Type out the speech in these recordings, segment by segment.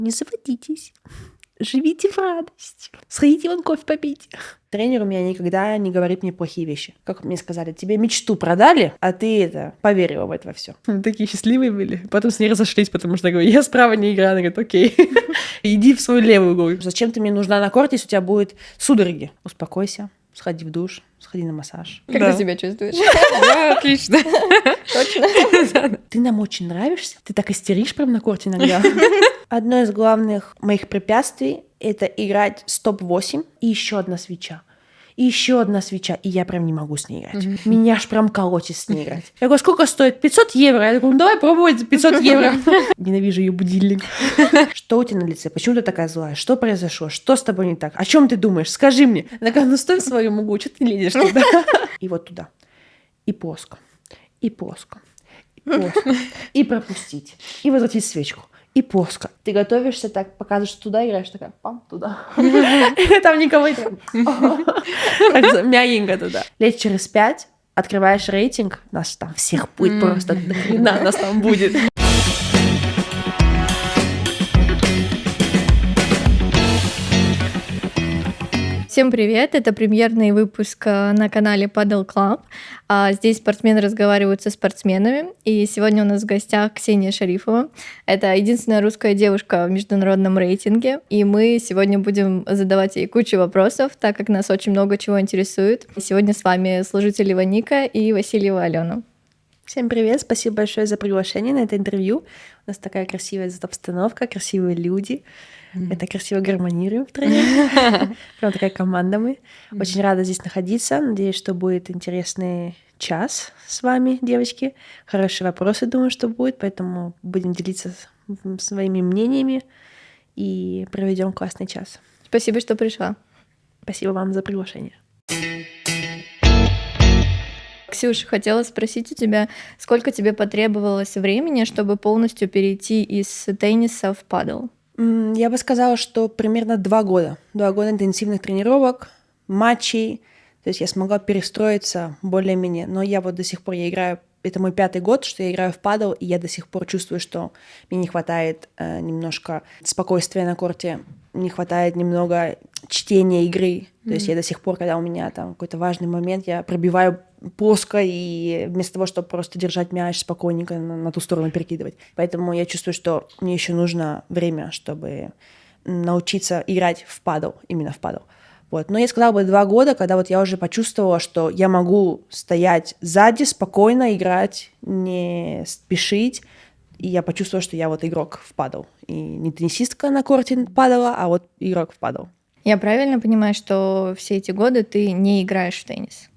Не заводитесь. Живите в радость. Сходите вон кофе попить. Тренер у меня никогда не говорит мне плохие вещи. Как мне сказали, тебе мечту продали, а ты поверила в это во все. Такие счастливые были. Потом с ней разошлись, потому что я говорю, я справа не играю. Она говорит, окей, иди в свою левую голову. Зачем ты мне нужна на корте, если у тебя будут судороги? Успокойся, сходи в душ, сходи на массаж. Как ты себя чувствуешь? Да, отлично. Точно? Ты нам очень нравишься. Ты так истеришь прям на корте иногда. Одно из главных моих препятствий — это играть стоп-8 и еще одна свеча. И еще одна свеча, и я прям не могу с ней играть. Меня аж прям колотит с ней играть. Я говорю, сколько стоит? 500 евро. Я говорю, ну давай пробовать за 500 евро. Ненавижу ее будильник. Что у тебя на лице? Почему ты такая злая? Что произошло? Что с тобой не так? О чем ты думаешь? Скажи мне. Она говорит, ну стой в своем углу, что ты лезешь туда? И вот туда. И плоско. И плоско. И плоско. И пропустить. И возвратить свечку. И плоско. Ты готовишься так, показываешь, что туда играешь, такая, пам, туда. Там никого нет. Так мягенько туда. Лет через 5 открываешь рейтинг, нас там всех будет просто, нахрена нас там будет. Всем привет! Это премьерный выпуск на канале Paddle Club. Здесь спортсмены разговаривают со спортсменами. И сегодня у нас в гостях Ксения Шарифова. Это единственная русская девушка в международном рейтинге. И мы сегодня будем задавать ей кучу вопросов, так как нас очень много чего интересует. И сегодня с вами служители Ника и Васильева Алена. Всем привет, спасибо большое за приглашение на это интервью. У нас такая красивая обстановка, красивые люди. Это красиво гармонируем втроем. Прям такая команда мы. Очень рада здесь находиться. Надеюсь, что будет интересный час с вами, девочки. Хорошие вопросы, думаю, что будет. Поэтому будем делиться своими мнениями и проведем классный час. Спасибо, что пришла. Спасибо вам за приглашение. Ксюша, хотела спросить у тебя, сколько тебе потребовалось времени, чтобы полностью перейти из тенниса в падл? Я бы сказала, что примерно 2 года. 2 года интенсивных тренировок, матчей. То есть я смогла перестроиться более-менее. Но я вот до сих пор, я играю, это мой 5-й год, что я играю в падл, и я до сих пор чувствую, что мне не хватает немножко спокойствия на корте, не хватает немного чтения игры. То есть я до сих пор, когда у меня там какой-то важный момент, я пробиваю плоско, и вместо того, чтобы просто держать мяч спокойненько на ту сторону перекидывать. Поэтому я чувствую, что мне еще нужно время, чтобы научиться играть в падл, именно в падл. Вот. Но я сказала бы 2 года, когда вот я уже почувствовала, что я могу стоять сзади, спокойно играть, не спешить. И я почувствовала, что я вот игрок в падл. И не теннисистка на корте падала, а вот игрок в падл. Я правильно понимаю, что все эти годы ты не играешь в теннис?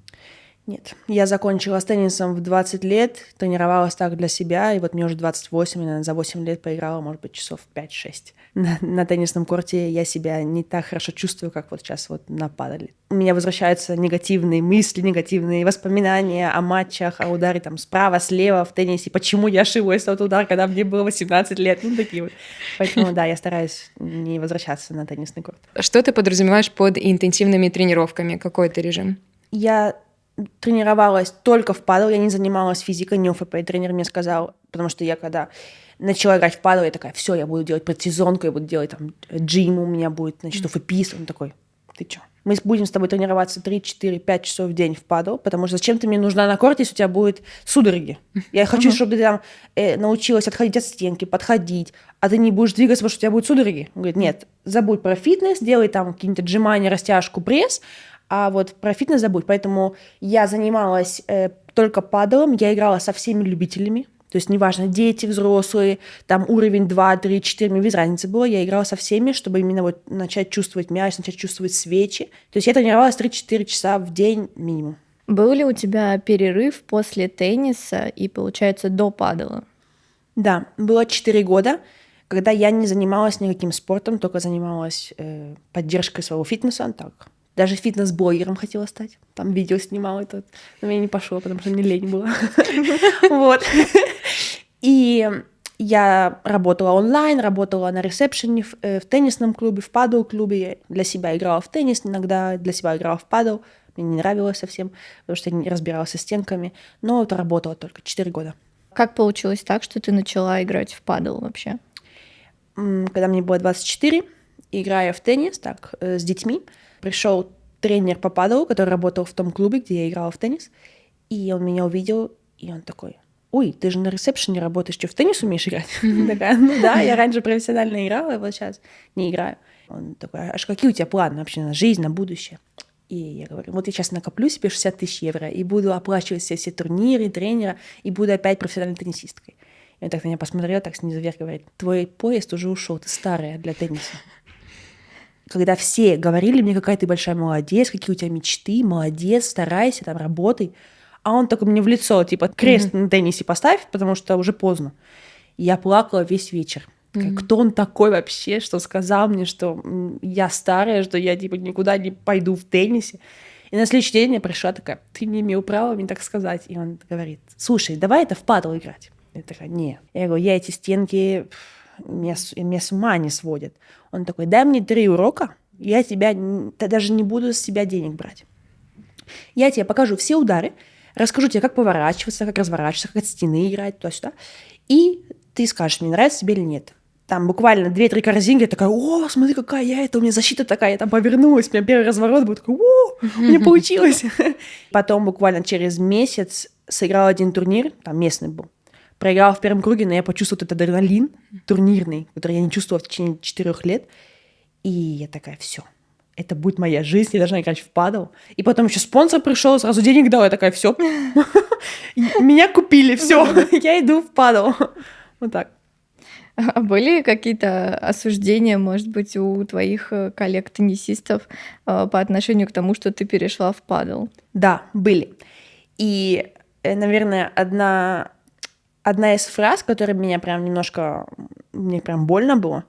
Нет, я закончила с теннисом в 20 лет, тренировалась так для себя, и вот мне уже 28, и, наверное, за 8 лет поиграла, может быть, часов 5-6. На теннисном корте я себя не так хорошо чувствую, как вот сейчас вот на падале. У меня возвращаются негативные мысли, негативные воспоминания о матчах, о ударе там справа, слева в теннисе, почему я ошиблась в тот удар, когда мне было 18 лет, ну такие вот. Поэтому, да, я стараюсь не возвращаться на теннисный корт. Что ты подразумеваешь под интенсивными тренировками? Какой это режим? Я тренировалась только в падл, я не занималась физикой, не ОФП. Тренер мне сказал, потому что я когда начала играть в падл, я такая, все, я буду делать предсезонку, я буду делать там джим, у меня будет, значит, ОФПИС. Он такой, ты чё? Мы будем с тобой тренироваться 3, 4, 5 часов в день в падл, потому что зачем ты мне нужна на корте, если у тебя будут судороги? Я хочу, чтобы ты там научилась отходить от стенки, подходить, а ты не будешь двигаться, потому что у тебя будут судороги. Он говорит, нет, забудь про фитнес, делай там какие-то отжимания, растяжку, пресс, а вот про фитнес забудь. Поэтому я занималась только падлом, я играла со всеми любителями. То есть неважно, дети, взрослые, там уровень 2, 3, 4, мне без разницы было. Я играла со всеми, чтобы именно вот начать чувствовать мяч, начать чувствовать свечи. То есть я тренировалась 3-4 часа в день минимум. Был ли у тебя перерыв после тенниса и, получается, до падала? Да, было 4 года, когда я не занималась никаким спортом, только занималась поддержкой своего фитнеса, так. Даже фитнес-блогером хотела стать. Там видео снимала, это, но мне не пошло, потому что мне лень было. Вот. И я работала онлайн, работала на ресепшене в теннисном клубе, в падл-клубе. Для себя играла в теннис иногда, для себя играла в падл. Мне не нравилось совсем, потому что я не разбиралась со стенками. Но это работала только 4 года. Как получилось так, что ты начала играть в падл вообще? когда мне было 24, играя в теннис, так, с детьми, пришел тренер по паделу, который работал в том клубе, где я играла в теннис, и он меня увидел, и он такой: ой, ты же на ресепшене работаешь, что, в теннис умеешь играть? Такая: ну да, я раньше профессионально играла, вот сейчас не играю. Он такой: а какие у тебя планы вообще на жизнь, на будущее? И я говорю: вот я сейчас накоплю себе 60 000 евро и буду оплачивать все турниры, тренера, и буду опять профессиональной теннисисткой. И он так на меня посмотрел, так снизу вверх говорит: твой поезд уже ушел, ты старая для тенниса. Когда все говорили мне, какая ты большая молодец, какие у тебя мечты, молодец, старайся, там, работай. А он такой мне в лицо, типа: крест на теннисе поставь, потому что уже поздно. И я плакала весь вечер. Кто он такой вообще, что сказал мне, что я старая, что я типа никуда не пойду в теннисе. И на следующий день я пришла такая: ты не имел права мне так сказать. И он говорит: слушай, давай это в падл играть. Я такая: не. Я говорю: я эти стенки, меня с ума не сводят. Он такой: дай мне 3 урока, я даже не буду с себя денег брать. Я тебе покажу все удары, расскажу тебе, как поворачиваться, как разворачиваться, как от стены играть, туда-сюда. И ты скажешь, мне нравится тебе или нет. Там буквально 2-3 корзинки, я такая: о, смотри, какая я, это у меня защита такая, я там повернулась, у меня первый разворот был такой: о, у меня получилось. Потом буквально через месяц сыграла 1 турнир, там местный был. Проиграла в первом круге, но я почувствовала этот адреналин турнирный, который я не чувствовала в течение 4 лет. И я такая: все, это будет моя жизнь, я должна играть в падл. И потом еще спонсор пришел, сразу денег дал, я такая: все, меня купили, все, я иду в падл. Вот так. А были какие-то осуждения, может быть, у твоих коллег-теннисистов по отношению к тому, что ты перешла в падл? Да, были. И, наверное, одна из фраз, которая меня прям немножко, мне прям больно было,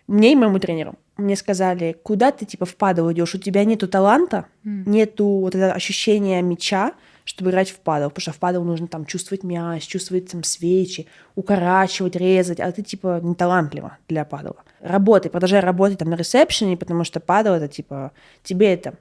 мне и моему тренеру. Мне сказали: куда ты типа в падл идешь? У тебя нету таланта, нету вот этого ощущения мяча, чтобы играть в падл, потому что в падл нужно там чувствовать мяч, чувствовать там свечи, укорачивать, резать, а ты типа не талантлива для падла. Работай, продолжай работать там на ресепшене, потому что падл это типа тебе это,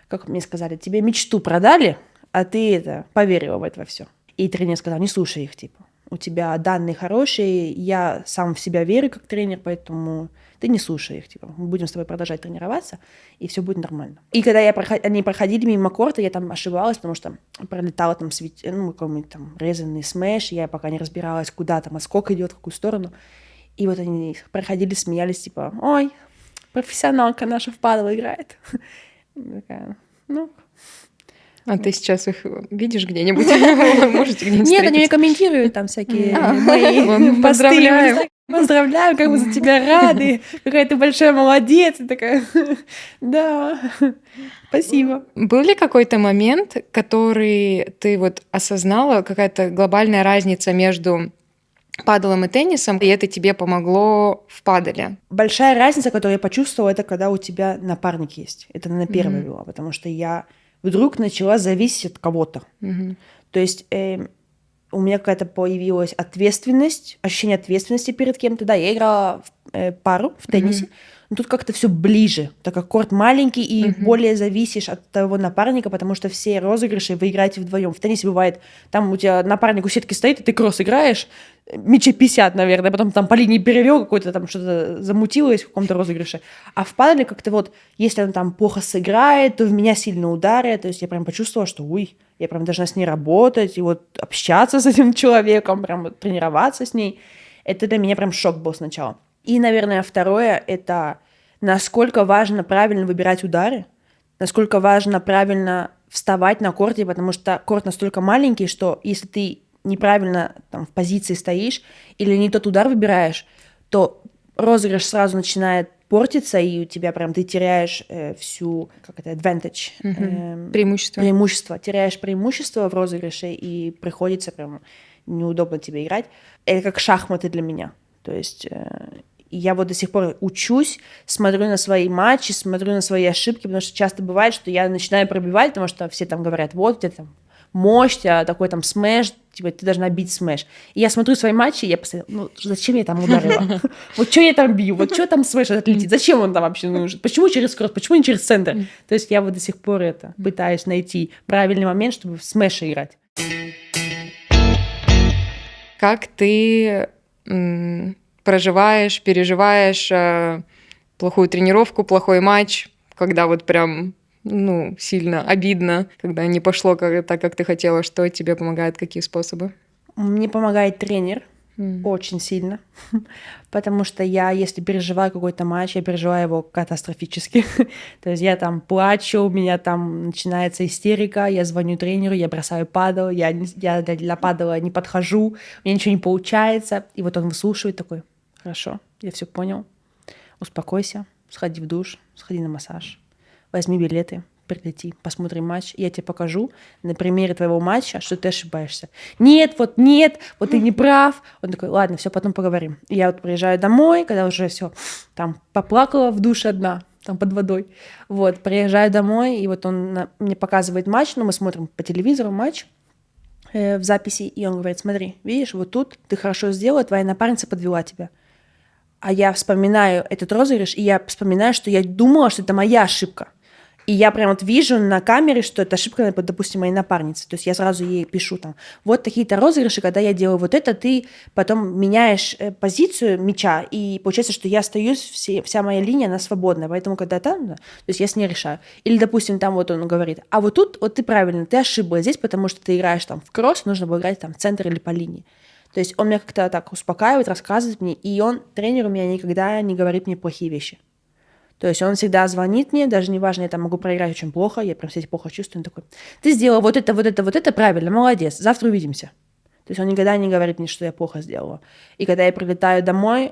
как мне сказали, тебе мечту продали, а ты это поверила в это все. И тренер сказал: не слушай их, типа, у тебя данные хорошие, я сам в себя верю как тренер, поэтому ты не слушай их, типа, мы будем с тобой продолжать тренироваться, и все будет нормально. И когда они проходили мимо корта, я там ошибалась, потому что пролетала там какой-нибудь там резанный смеш, я пока не разбиралась, куда там отскок идет, в какую сторону. И вот они проходили, смеялись, типа: ой, профессионалка наша в падл играет. Такая: ну... А ты сейчас их видишь где-нибудь? Можете где-нибудь Нет, они мне комментируют там всякие мои посты. Поздравляю, как мы за тебя рады, какая ты большая молодец. И такая: да, спасибо. Был ли какой-то момент, который ты вот осознала, какая-то глобальная разница между падлом и теннисом, и это тебе помогло в паделе? Большая разница, которую я почувствовала, это когда у тебя напарник есть. Это, наверное, первое было, потому что я вдруг начала зависеть от кого-то. То есть у меня какая-то появилась ответственность, ощущение ответственности перед кем-то. Да, я играла в пару в теннисе, но тут как-то все ближе, так как корт маленький, и более зависишь от того напарника, потому что все розыгрыши вы играете вдвоем. В теннисе бывает, там у тебя напарник у сетки стоит, и ты кросс играешь, мячей 50, наверное, потом там по линии перевел какой-то, там что-то замутилось в каком-то розыгрыше. А в паделе как-то вот, если он там плохо сыграет, то в меня сильно ударит. То есть я прям почувствовала, что я прям должна с ней работать, и вот общаться с этим человеком, прям вот тренироваться с ней. Это для меня прям шок был сначала. И, наверное, второе — это насколько важно правильно выбирать удары, насколько важно правильно вставать на корте, потому что корт настолько маленький, что если ты неправильно там в позиции стоишь или не тот удар выбираешь, то розыгрыш сразу начинает портиться, и у тебя прям ты теряешь advantage. Преимущество. Теряешь преимущество в розыгрыше, и приходится прям неудобно тебе играть. Это как шахматы для меня. То есть я вот до сих пор учусь, смотрю на свои матчи, смотрю на свои ошибки, потому что часто бывает, что я начинаю пробивать, потому что все там говорят: вот у тебя там мощь, а такой там смеш, типа ты должна бить смеш. И я смотрю свои матчи, и я постоянно: зачем я там ударила? Вот что я там бью? Вот что там смеш отлетит? Зачем он там вообще нужен? Почему через кросс? Почему не через центр? То есть я вот до сих пор пытаюсь найти правильный момент, чтобы в смеш играть. Как ты проживаешь, переживаешь плохую тренировку, плохой матч, когда вот прям, ну, сильно обидно, когда не пошло так, как ты хотела, что тебе помогает, какие способы? Мне помогает тренер очень сильно, потому что я, если переживаю какой-то матч, я переживаю его катастрофически. То есть я там плачу, у меня там начинается истерика, я звоню тренеру, я бросаю падл, я для падла не подхожу, у меня ничего не получается. И вот он выслушивает такой: хорошо, я все понял, успокойся, сходи в душ, сходи на массаж, возьми билеты, прилети, посмотрим матч, и я тебе покажу на примере твоего матча, что ты ошибаешься. Нет, вот ты не прав. Он такой: ладно, все, потом поговорим. И я вот приезжаю домой, когда уже все, там, поплакала в душе одна, там, под водой. Вот, приезжаю домой, и вот он мне показывает матч, ну, мы смотрим по телевизору матч в записи, и он говорит: смотри, видишь, вот тут ты хорошо сделала, твоя напарница подвела тебя. А я вспоминаю этот розыгрыш, и я вспоминаю, что я думала, что это моя ошибка. И я прям вот вижу на камере, что это ошибка, допустим, моей напарницы. То есть я сразу ей пишу там: вот такие-то розыгрыши, когда я делаю вот это, ты потом меняешь позицию мяча, и получается, что я остаюсь, вся моя линия, она свободная. Поэтому когда там, да, то есть я с ней решаю. Или, допустим, там вот он говорит: а вот тут вот ты правильно, ты ошиблась здесь, потому что ты играешь там в кросс, нужно было играть там в центр или по линии. То есть он меня как-то так успокаивает, рассказывает мне, и тренер у меня никогда не говорит мне плохие вещи. То есть он всегда звонит мне, даже неважно, я там могу проиграть очень плохо, я прям себя плохо чувствую, он такой: ты сделала вот это правильно, молодец, завтра увидимся. То есть он никогда не говорит мне, что я плохо сделала. И когда я прилетаю домой,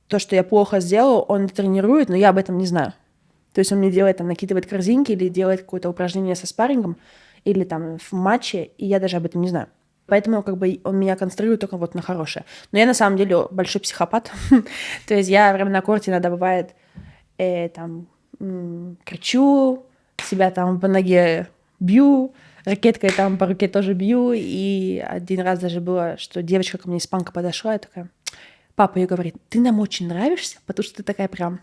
то, что я плохо сделала, он тренирует, но я об этом не знаю. То есть он мне делает, там, накидывает корзинки или делает какое-то упражнение со спаррингом, или там в матче, и я даже об этом не знаю. Поэтому как бы он меня конструирует только вот на хорошее. Но я на самом деле большой психопат. То есть я прям на корте иногда бывает там кричу, себя там по ноге бью, ракеткой там по руке тоже бью. И один раз даже было, что девочка ко мне из панка подошла и такая: папа ей говорит: ты нам очень нравишься, потому что ты такая прям,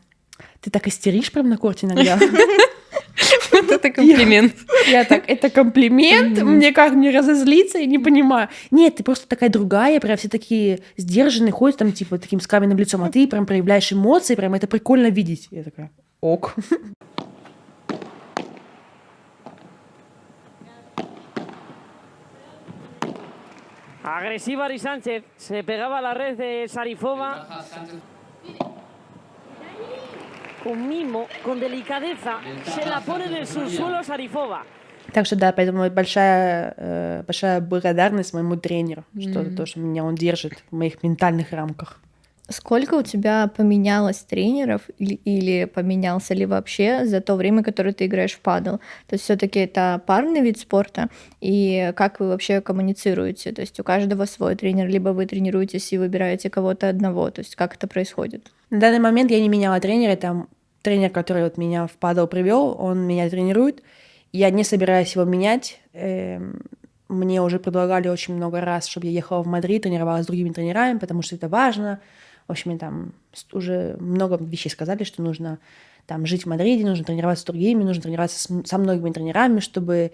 ты так истеришь прям на корте иногда. Вот это комплимент. Я так: это комплимент? Мне как, мне разозлиться? Я не понимаю. Нет, ты просто такая другая, прям все такие сдержанные, ходят там типа таким с каменным лицом, а ты прям проявляешь эмоции, прям это прикольно видеть. Я такая: ок. Agresiva Ari Sánchez, se pegaba a la red de Sarifova. Con mimo, con delicadeza, se la pone en el subsuelo Sarifova. Так что да, поэтому большая благодарность моему тренеру, что то, что меня он держит в моих ментальных рамках. Сколько у тебя поменялось тренеров или поменялся ли вообще за то время, которое ты играешь в падл? То есть все-таки это парный вид спорта, и как вы вообще коммуницируете? То есть у каждого свой тренер, либо вы тренируетесь и выбираете кого-то одного? То есть как это происходит? На данный момент я не меняла тренера, там тренер, который вот меня в падл привел, он меня тренирует. Я не собираюсь его менять. Мне уже предлагали очень много раз, чтобы я ехала в Мадрид, тренировалась с другими тренерами, потому что это важно. В общем, там уже много вещей сказали, что нужно там жить в Мадриде, нужно тренироваться с другими, нужно тренироваться со многими тренерами, чтобы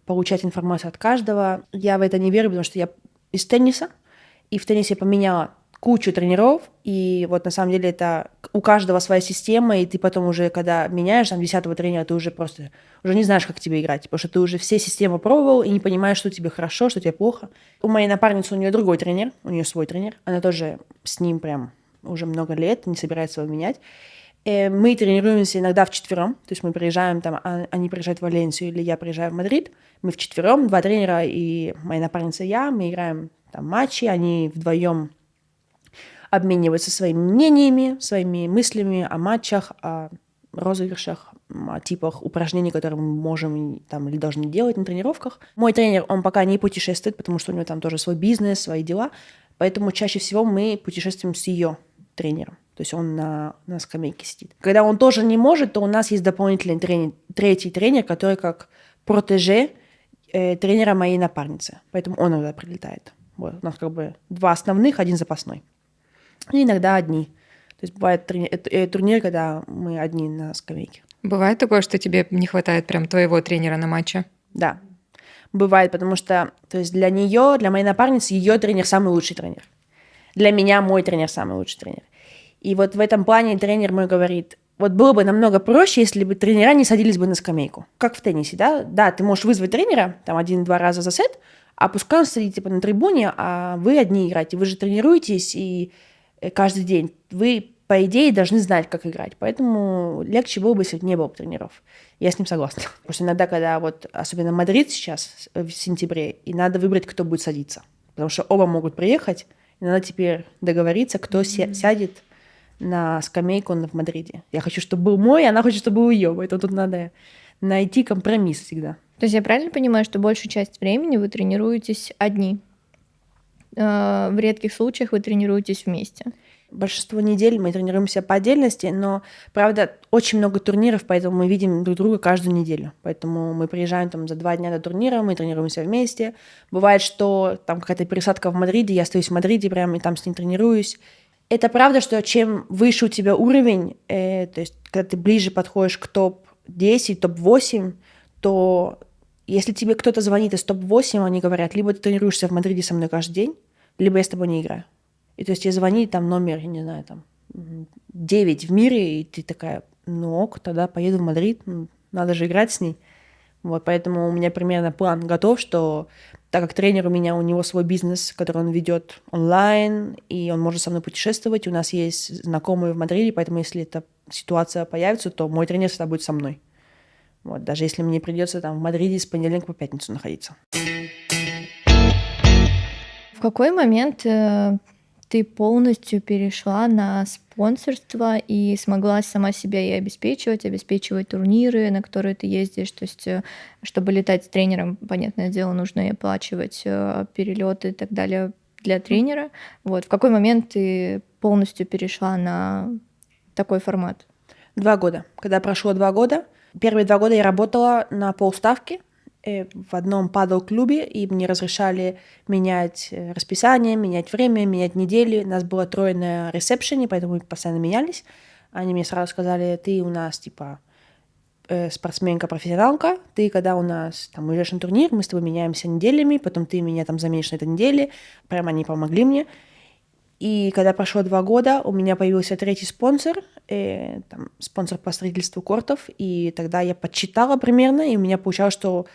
получать информацию от каждого. Я в это не верю, потому что я из тенниса, и в теннисе я поменяла кучу тренеров, и вот на самом деле это у каждого своя система, и ты потом уже, когда меняешь там 10-го тренера, ты уже просто уже не знаешь, как тебе играть, потому что ты уже все системы пробовал и не понимаешь, что тебе хорошо, что тебе плохо. У моей напарницы, у нее другой тренер, у нее свой тренер, она тоже с ним прям уже много лет, не собирается его менять. Мы тренируемся иногда вчетвером, то есть мы приезжаем там, они приезжают в Валенсию или я приезжаю в Мадрид, мы вчетвером, 2 тренера и моя напарница и я, мы играем там матчи, они вдвоем обмениваются своими мнениями, своими мыслями о матчах, о розыгрышах, о типах упражнений, которые мы можем там, или должны делать на тренировках. Мой тренер, он пока не путешествует, потому что у него там тоже свой бизнес, свои дела, поэтому чаще всего мы путешествуем с ее тренером. То есть он на скамейке сидит. Когда он тоже не может, то у нас есть дополнительный тренер, третий тренер, который как протеже тренера моей напарницы. Поэтому он иногда прилетает. Вот. У нас как бы 2 основных, 1 запасной. И иногда одни. То есть бывает турнир, когда мы одни на скамейке. Бывает такое, что тебе не хватает прям твоего тренера на матче? Да, бывает, потому что то есть для нее, для моей напарницы, ее тренер самый лучший тренер. Для меня мой тренер самый лучший тренер. И вот в этом плане тренер мой говорит, вот было бы намного проще, если бы тренера не садились бы на скамейку. Как в теннисе, да? Да, ты можешь вызвать тренера, там, 1-2 раза за сет, а пускай он сидит типа на трибуне, а вы одни играете. Вы же тренируетесь, и каждый день вы, по идее, должны знать, как играть. Поэтому легче было бы, если бы не было бы тренеров. Я с ним согласна. Потому что иногда, когда вот, особенно Мадрид сейчас, в сентябре, и надо выбрать, кто будет садиться. Потому что оба могут приехать, и надо теперь договориться, кто сядет на скамейку в Мадриде. Я хочу, чтобы был мой, она хочет, чтобы был ее. Поэтому тут надо найти компромисс всегда. То есть я правильно понимаю, что большую часть времени вы тренируетесь одни? В редких случаях вы тренируетесь вместе? Большинство недель мы тренируемся по отдельности, но, правда, очень много турниров, поэтому мы видим друг друга каждую неделю. Поэтому мы приезжаем там за 2 дня до турнира, мы тренируемся вместе. Бывает, что там какая-то пересадка в Мадриде, я остаюсь в Мадриде прямо и там с ним тренируюсь. Это правда, что чем выше у тебя уровень, то есть когда ты ближе подходишь к топ-10, топ-8, то если тебе кто-то звонит из топ-8, они говорят, либо ты тренируешься в Мадриде со мной каждый день, либо я с тобой не играю. И то есть тебе звонит там номер, я не знаю, там 9 в мире, и ты такая, ну ок, тогда поеду в Мадрид, надо же играть с ней. Вот, поэтому у меня примерно план готов, что так как тренер у него свой бизнес, который он ведет онлайн, и он может со мной путешествовать, у нас есть знакомые в Мадриде, поэтому если эта ситуация появится, то мой тренер всегда будет со мной. Вот, даже если мне придется там в Мадриде с понедельника по пятницу находиться. В какой момент ты полностью перешла на спонсорство и смогла сама себя и обеспечивать турниры, на которые ты ездишь? То есть, чтобы летать с тренером, понятное дело, нужно и оплачивать перелеты и так далее для тренера. Вот. В какой момент ты полностью перешла на такой формат? 2 года. Когда прошло 2 года, первые 2 года я работала на полставки в одном падл-клубе, и мне разрешали менять расписание, менять время, менять недели. Нас было 3 на ресепшене, поэтому мы постоянно менялись. Они мне сразу сказали, ты у нас, типа, спортсменка-профессионалка, ты когда у нас там уезжаешь на турнир, мы с тобой меняемся неделями, потом ты меня там заменишь на этой неделе. Прямо они помогли мне. И когда прошло 2 года, у меня появился 3-й спонсор, там, спонсор по строительству кортов, и тогда я подсчитала примерно, и у меня получалось, что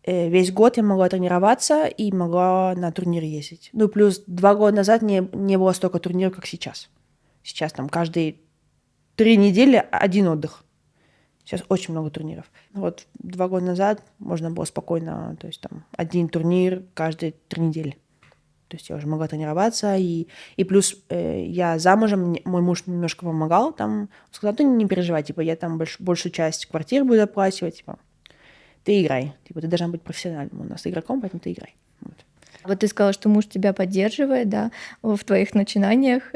весь год я могла тренироваться и могла на турниры ездить. Ну, плюс 2 года назад не было столько турниров, как сейчас. Сейчас там каждые 3 недели 1 отдых. Сейчас очень много турниров. Вот 2 года назад можно было спокойно, то есть там 1 турнир каждые 3 недели. То есть я уже могла тренироваться, и плюс я замужем, мой муж немножко помогал там. Он сказал, ты не переживай, типа, я там большую часть квартир буду оплачивать, типа, ты играй, типа, ты должна быть профессиональным у нас игроком, поэтому ты играй. Вот ты сказала, что муж тебя поддерживает, да, в твоих начинаниях.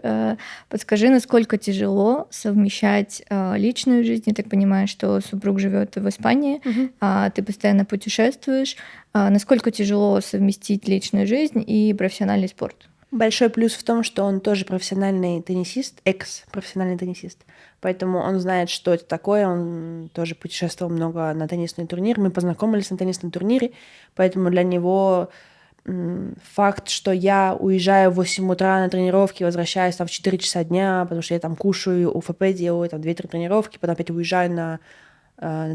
Подскажи, насколько тяжело совмещать личную жизнь? Я так понимаю, что супруг живет в Испании, ты постоянно путешествуешь. Насколько тяжело совместить личную жизнь и профессиональный спорт? Большой плюс в том, что он тоже профессиональный теннисист, экс-профессиональный теннисист. Поэтому он знает, что это такое. Он тоже путешествовал много на теннисный турнир. Мы познакомились на теннисном турнире, поэтому для него факт, что я уезжаю в 8 утра на тренировки, возвращаюсь там в 4 часа дня, потому что я там кушаю, УФП делаю, там 2-3 тренировки, потом опять уезжаю на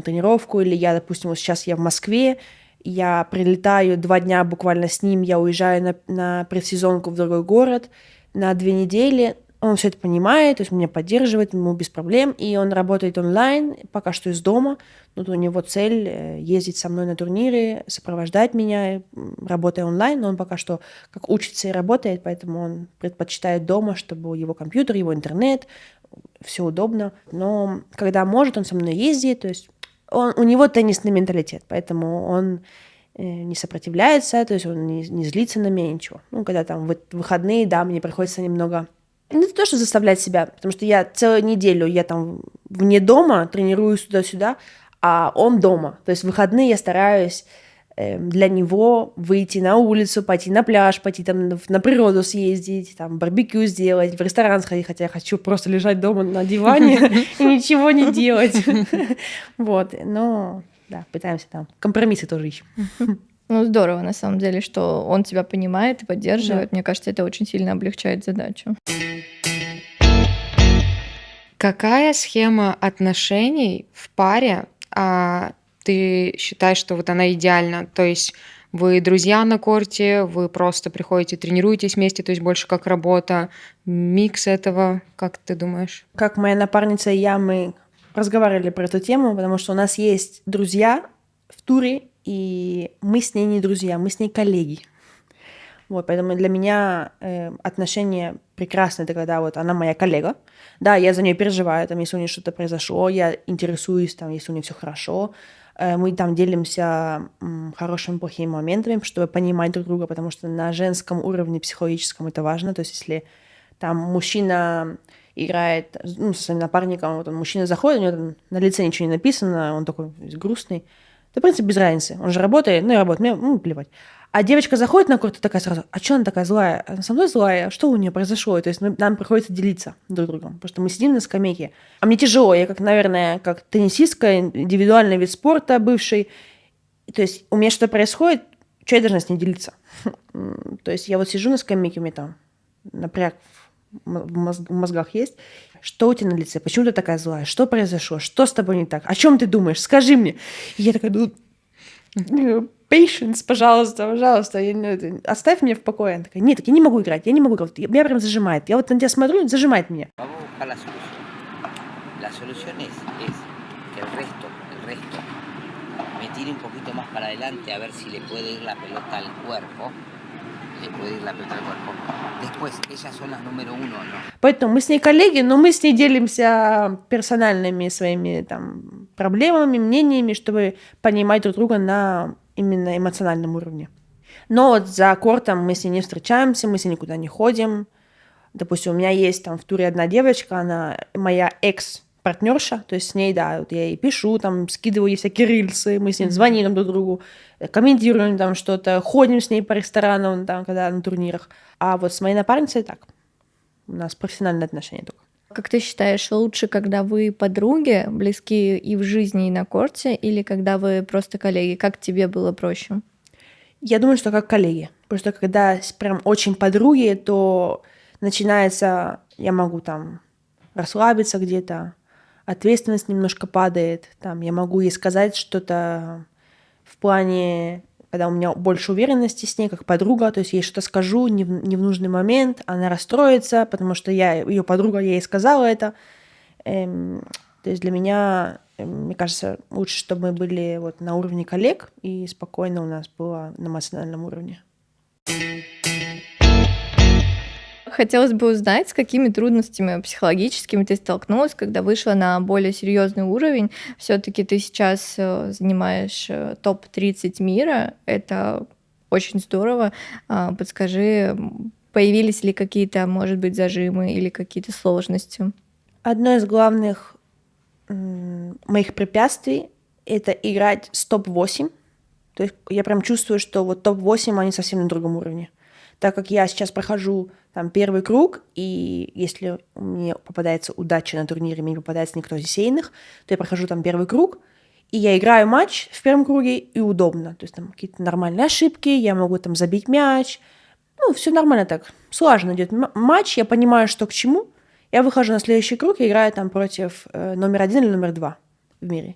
тренировку, или я, допустим, вот сейчас я в Москве, я прилетаю 2 дня буквально с ним, я уезжаю на предсезонку в другой город на 2 недели. Он все это понимает, то есть меня поддерживает, ему без проблем, и он работает онлайн, пока что из дома. Но у него цель ездить со мной на турниры, сопровождать меня, работая онлайн, но он пока что как учится и работает, поэтому он предпочитает дома, чтобы его компьютер, его интернет, все удобно. Но когда может, он со мной ездит, то есть у него теннисный менталитет, поэтому он не сопротивляется, то есть он не злится на меня, ничего. Ну, когда там выходные, да, мне приходится немного... Ну, это то, что заставлять себя, потому что я целую неделю, я там вне дома тренируюсь туда-сюда, а он дома. То есть в выходные я стараюсь для него выйти на улицу, пойти на пляж, пойти там на природу съездить, там барбекю сделать, в ресторан сходить, хотя я хочу просто лежать дома на диване и ничего не делать. Вот, но да, пытаемся там, компромиссы тоже ищем. Ну, здорово, на самом деле, что он тебя понимает и поддерживает. Да. Мне кажется, это очень сильно облегчает задачу. Какая схема отношений в паре, ты считаешь, что вот она идеальна? То есть вы друзья на корте, вы просто приходите, тренируетесь вместе, то есть больше как работа, микс этого, как ты думаешь? Как моя напарница и я, мы разговаривали про эту тему, потому что у нас есть друзья в туре, и мы с ней не друзья, мы с ней коллеги. Вот, поэтому для меня отношения прекрасные, это когда вот она моя коллега. Да, я за нее переживаю, там, если у нее что-то произошло, я интересуюсь, там, если у нее все хорошо. Мы там делимся хорошими, плохими моментами, чтобы понимать друг друга, потому что на женском уровне психологическом это важно. То есть если там мужчина играет со своим напарником, вот он, мужчина заходит, у него там на лице ничего не написано, он такой весь грустный. Да, в принципе, без разницы. Он же работает, ну и работает, мне плевать. А девочка заходит на корт и такая сразу, а что она такая злая? Она со мной злая? Что у нее произошло? То есть нам приходится делиться друг другом, потому что мы сидим на скамейке. А мне тяжело, я наверное, как теннисистка, индивидуальный вид спорта бывший. То есть у меня что-то происходит, что я должна с ней делиться? То есть я вот сижу на скамейке, у меня там напряг в мозгах есть. Что у тебя на лице? Почему ты такая злая? Что произошло? Что с тобой не так? О чем ты думаешь? Скажи мне. И я такая, patience, пожалуйста, оставь меня в покое. Она такая, нет, так я не могу играть, меня прям зажимает. Я вот на тебя смотрю, зажимает меня. Vamos a buscar la solución. La solución es que el resto me tire un poquito más para adelante a ver si le puede ir la pelota al cuerpo. Después, ellas son las número uno, ¿no? Поэтому мы с ней коллеги, но мы с ней делимся персональными своими там проблемами, мнениями, чтобы понимать друг друга на именно эмоциональном уровне. Но вот за кортом мы с ней не встречаемся, мы с ней никуда не ходим. Допустим, у меня есть там в туре одна девочка, она моя экс-партнерша, то есть с ней, да, вот я ей пишу, там, скидываю ей всякие рилсы, мы с ней звоним друг другу, комментируем там что-то, ходим с ней по ресторанам, там, когда на турнирах. А вот с моей напарницей так. У нас профессиональные отношения только. Как ты считаешь, лучше, когда вы подруги, близки и в жизни, и на корте, или когда вы просто коллеги? Как тебе было проще? Я думаю, что как коллеги. Потому что когда прям очень подруги, то начинается, я могу там расслабиться где-то, ответственность немножко падает, там, я могу ей сказать что-то в плане, когда у меня больше уверенности с ней, как подруга, то есть я ей что-то скажу не в нужный момент, она расстроится, потому что я ее подруга, я ей сказала это. То есть для меня, мне кажется, лучше, чтобы мы были вот на уровне коллег и спокойно у нас было на эмоциональном уровне. Хотелось бы узнать, с какими трудностями психологическими ты столкнулась, когда вышла на более серьезный уровень. Все-таки ты сейчас занимаешь топ-30 мира. Это очень здорово. Подскажи, появились ли какие-то, может быть, зажимы или какие-то сложности? Одно из главных моих препятствий — это играть с топ-8. То есть я прям чувствую, что вот топ-8, они совсем на другом уровне. Так как я сейчас прохожу там первый круг, и если мне попадается удача на турнире, мне не попадается никто из сейных, то я прохожу там первый круг, и я играю матч в первом круге, и удобно. То есть там какие-то нормальные ошибки, я могу там забить мяч. Ну, все нормально так. Слаженно идет матч, я понимаю, что к чему. Я выхожу на следующий круг и играю там против номер 1 или номер 2 в мире.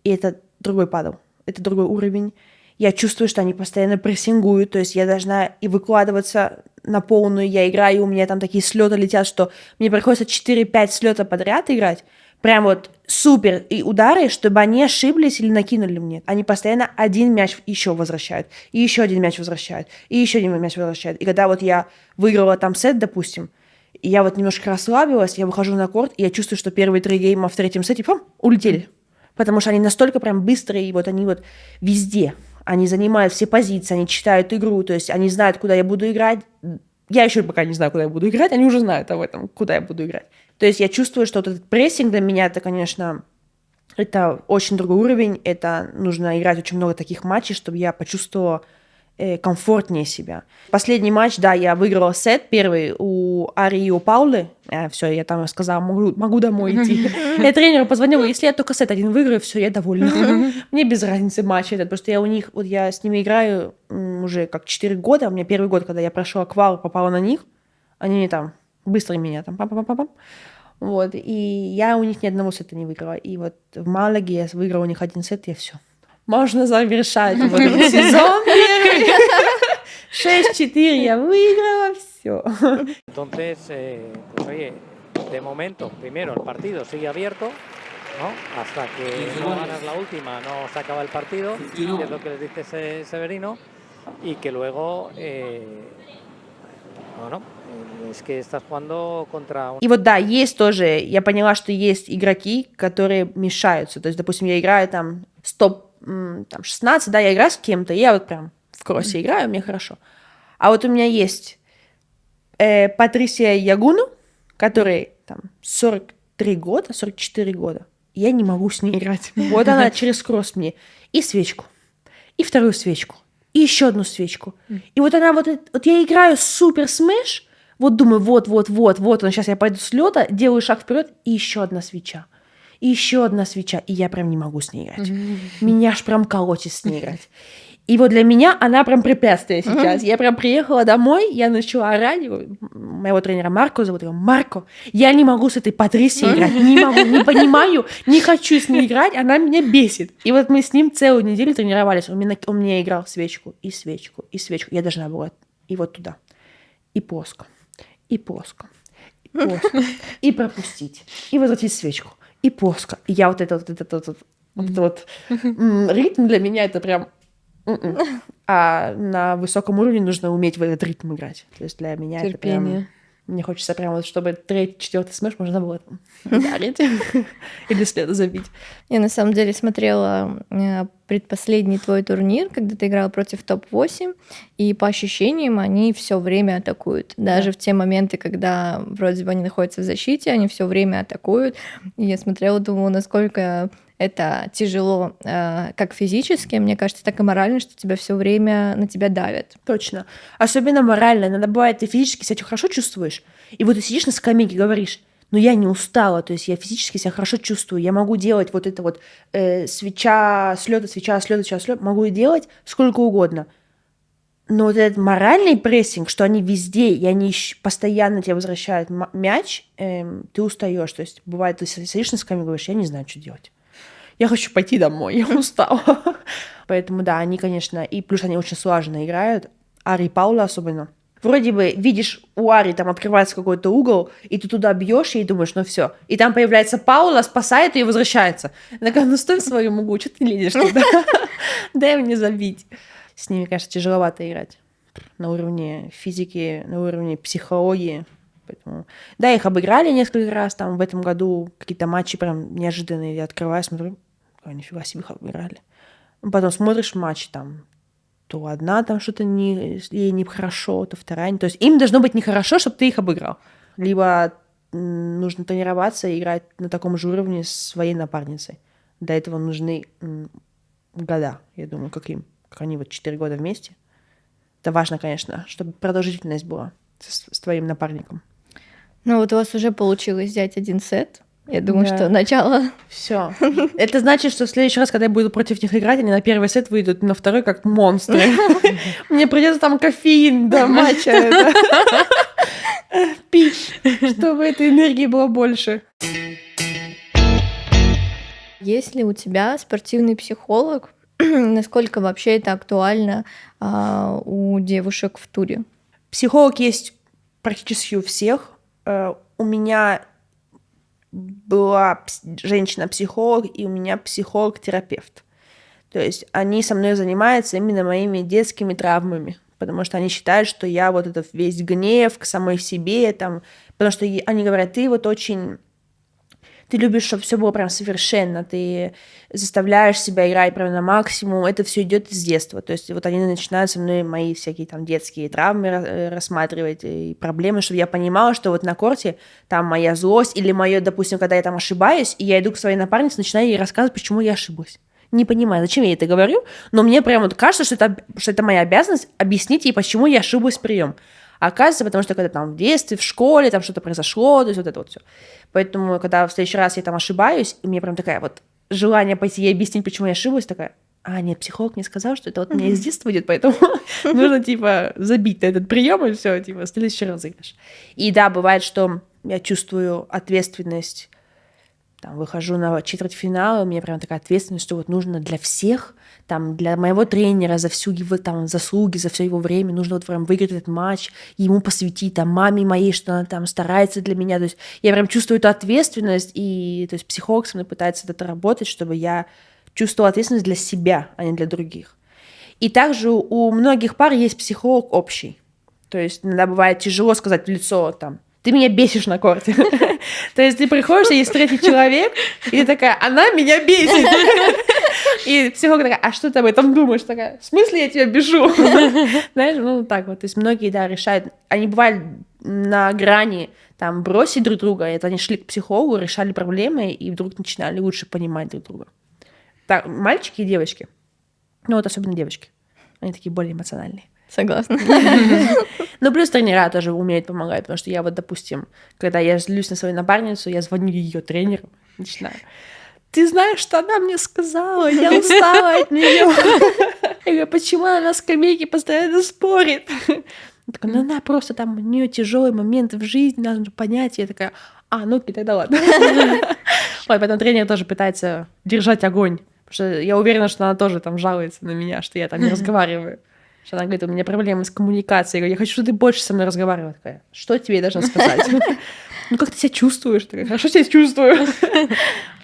И это другой падл, это другой уровень. Я чувствую, что они постоянно прессингуют, то есть я должна и выкладываться на полную, я играю, у меня там такие слеты летят, что мне приходится 4-5 слета подряд играть, прям вот супер, и удары, чтобы они ошиблись или накинули мне. Они постоянно один мяч еще возвращают, и еще один мяч возвращают, и еще один мяч возвращают. И когда вот я выиграла там сет, допустим, и я вот немножко расслабилась, я выхожу на корт, и я чувствую, что первые 3 гейма в третьем сете улетели. Потому что они настолько прям быстрые, и вот они вот везде. Они занимают все позиции, они читают игру, то есть они знают, куда я буду играть. Я еще пока не знаю, куда я буду играть, они уже знают об этом, куда я буду играть. То есть я чувствую, что вот этот прессинг для меня, это, конечно, это очень другой уровень, это нужно играть очень много таких матчей, чтобы я почувствовала комфортнее себя. Последний матч, да, я выиграла сет первый у Ари и у Паулы. Все, я там сказала, могу домой идти. Я тренеру позвонила, если я только сет один выиграю, все, я довольна. Мне без разницы матч этот, потому что я с ними играю уже как 4 года. У меня первый год, когда я прошла квал, попала на них, они мне там быстро меня там пам-пам-пам-пам. Вот, и я у них ни одного сета не выиграла. И вот в Малаге я выиграла у них 1 сет, и все. Можно завершать вот этот сезон. 6-4 я выиграла, все. Entonces, pues oye, de momento, primero el partido sigue abierto, ¿no? Hasta que no ganas la última, no se acaba el partido, que es lo que les dice Severino, y que luego, bueno, es que estás jugando contra... И вот да, есть тоже, я поняла, что есть игроки, которые мешаются. То есть, допустим, я играю там там 16, да, я играю с кем-то, и я вот прям в кроссе играю, мне хорошо. А вот у меня есть Патрисия Ягуну, которой там 43 года, 44 года. Я не могу с ней играть. Вот она через кросс мне. И свечку, и вторую свечку, и еще одну свечку. И вот она вот я играю супер смеш, вот думаю, вот, сейчас я пойду с лёта, делаю шаг вперед, и еще одна свеча. И еще одна свеча, и я прям не могу с ней играть. Меня аж прям колотит с ней играть. И вот для меня она прям препятствие сейчас. Я прям приехала домой, я начала орать. Моего тренера Марко зовут его. Марко, я не могу с этой Патрисией играть. Не могу, не понимаю, не хочу с ней играть, она меня бесит. И вот мы с ним целую неделю тренировались. Он мне играл свечку, и свечку, и свечку. Я должна была и вот туда. И плоско, и плоско, и плоско. И пропустить, и возвратить свечку. И плоско. И я вот этот ритм для меня это прям... А на высоком уровне нужно уметь в этот ритм играть. То есть для меня терпение. Это прям... Мне хочется прям вот, чтобы 3-4 смеш можно было ударить или следу забить. Я на самом деле смотрела предпоследний твой турнир, когда ты играла против топ-8, и по ощущениям они все время атакуют. Даже в те моменты, когда вроде бы они находятся в защите, они все время атакуют. И я смотрела, думала, насколько это тяжело как физически, мне кажется, так и морально, что тебя все время на тебя давят. Точно. Особенно морально. Иногда бывает, ты физически себя хорошо чувствуешь, и вот ты сидишь на скамейке и говоришь, но я не устала, то есть я физически себя хорошо чувствую, я могу делать вот это вот свеча, слёт, могу и делать сколько угодно. Но вот этот моральный прессинг, что они везде, и они постоянно тебе возвращают мяч, ты устаешь. То есть бывает, ты сидишь на скамейке и говоришь, я не знаю, что делать. Я хочу пойти домой, я устала. Поэтому да, они, конечно, и плюс они очень слаженно играют. Ари и Паула особенно. Вроде бы видишь, у Ари там открывается какой-то угол, и ты туда бьешь и думаешь, ну все. И там появляется Паула, спасает ее и возвращается. Она такая, ну стой в своем углу, что ты лезешь туда? Дай мне забить. С ними, конечно, тяжеловато играть. На уровне физики, на уровне психологии. Поэтому... Да, их обыграли несколько раз. Там в этом году какие-то матчи прям неожиданные. Я открываю, смотрю, нифига себе их обыграли. Потом смотришь матч, там то одна там что-то ей нехорошо, то вторая. То есть им должно быть нехорошо, чтобы ты их обыграл. Либо нужно тренироваться и играть на таком же уровне с своей напарницей. Для этого нужны года, я думаю, как они вот 4 года вместе. Это важно, конечно, чтобы продолжительность была с твоим напарником. Ну вот у вас уже получилось взять 1 сет. Я думаю, что начало... Все. Это значит, что в следующий раз, когда я буду против них играть, они на первый сет выйдут, на второй как монстры. Мне придется там кофеин до матча пить, чтобы этой энергии было больше. Есть ли у тебя спортивный психолог? Насколько вообще это актуально у девушек в туре? Психолог есть практически у всех. У меня была женщина-психолог, и у меня психолог-терапевт. То есть они со мной занимаются именно моими детскими травмами, потому что они считают, что я вот этот весь гнев к самой себе, там, потому что они говорят, ты вот очень... Ты любишь, чтобы все было прям совершенно, ты заставляешь себя играть прям на максимум, это все идет из детства. То есть вот они начинают со мной мои всякие там детские травмы рассматривать и проблемы, чтобы я понимала, что вот на корте там моя злость или мое, допустим, когда я там ошибаюсь, и я иду к своей напарнице, начинаю ей рассказывать, почему я ошиблась. Не понимаю, зачем я это говорю, но мне прям вот кажется, что это моя обязанность объяснить ей, почему я ошиблась в прием. А оказывается, потому что когда там в детстве, в школе, там что-то произошло, то есть вот это вот все. Поэтому, когда в следующий раз я там ошибаюсь, у меня прям такая вот желание пойти ей объяснить, почему я ошиблась, такая, нет, психолог мне сказал, что это вот у меня из детства идет, поэтому нужно, типа, забить на этот прием и все, типа, в следующий раз играешь. И да, бывает, что я чувствую ответственность, там, выхожу на четвертьфинал, у меня прям такая ответственность, что вот нужно для всех, там, для моего тренера за всю его там заслуги, за все его время, нужно вот прям выиграть этот матч, ему посвятить, там, маме моей, что она там старается для меня, то есть я прям чувствую эту ответственность, и, то есть, психолог со мной пытается это работать, чтобы я чувствовала ответственность для себя, а не для других. И также у многих пар есть психолог общий, то есть иногда бывает тяжело сказать в лицо, там, ты меня бесишь на корте. То есть ты приходишь, есть третий человек, и ты такая, она меня бесит. И психолог такая, а что ты об этом думаешь? Такая, в смысле я тебя бежу? Знаешь, ну так вот. То есть многие, да, решают, они бывали на грани там бросить друг друга, это они шли к психологу, решали проблемы, и вдруг начинали лучше понимать друг друга. Так, мальчики и девочки, ну вот особенно девочки, они такие более эмоциональные. Согласна. Ну, плюс тренера тоже умеют помогать, потому что я вот, допустим, когда я злюсь на свою напарницу, я звоню ее тренеру, начинаю. Ты знаешь, что она мне сказала? Я устала от нее. Я говорю, почему она на скамейке постоянно спорит? Она такая, ну она просто там, у нее тяжелые моменты в жизни, надо понять. Я такая, ну окей, тогда ладно. Ой, поэтому тренер тоже пытается держать огонь, потому что я уверена, что она тоже там жалуется на меня, что я там не разговариваю. Что она говорит, у меня проблемы с коммуникацией. Я говорю, я хочу, чтобы ты больше со мной разговаривала. Такая, что тебе я должна сказать? Ну, как ты себя чувствуешь? Такая, хорошо себя чувствую.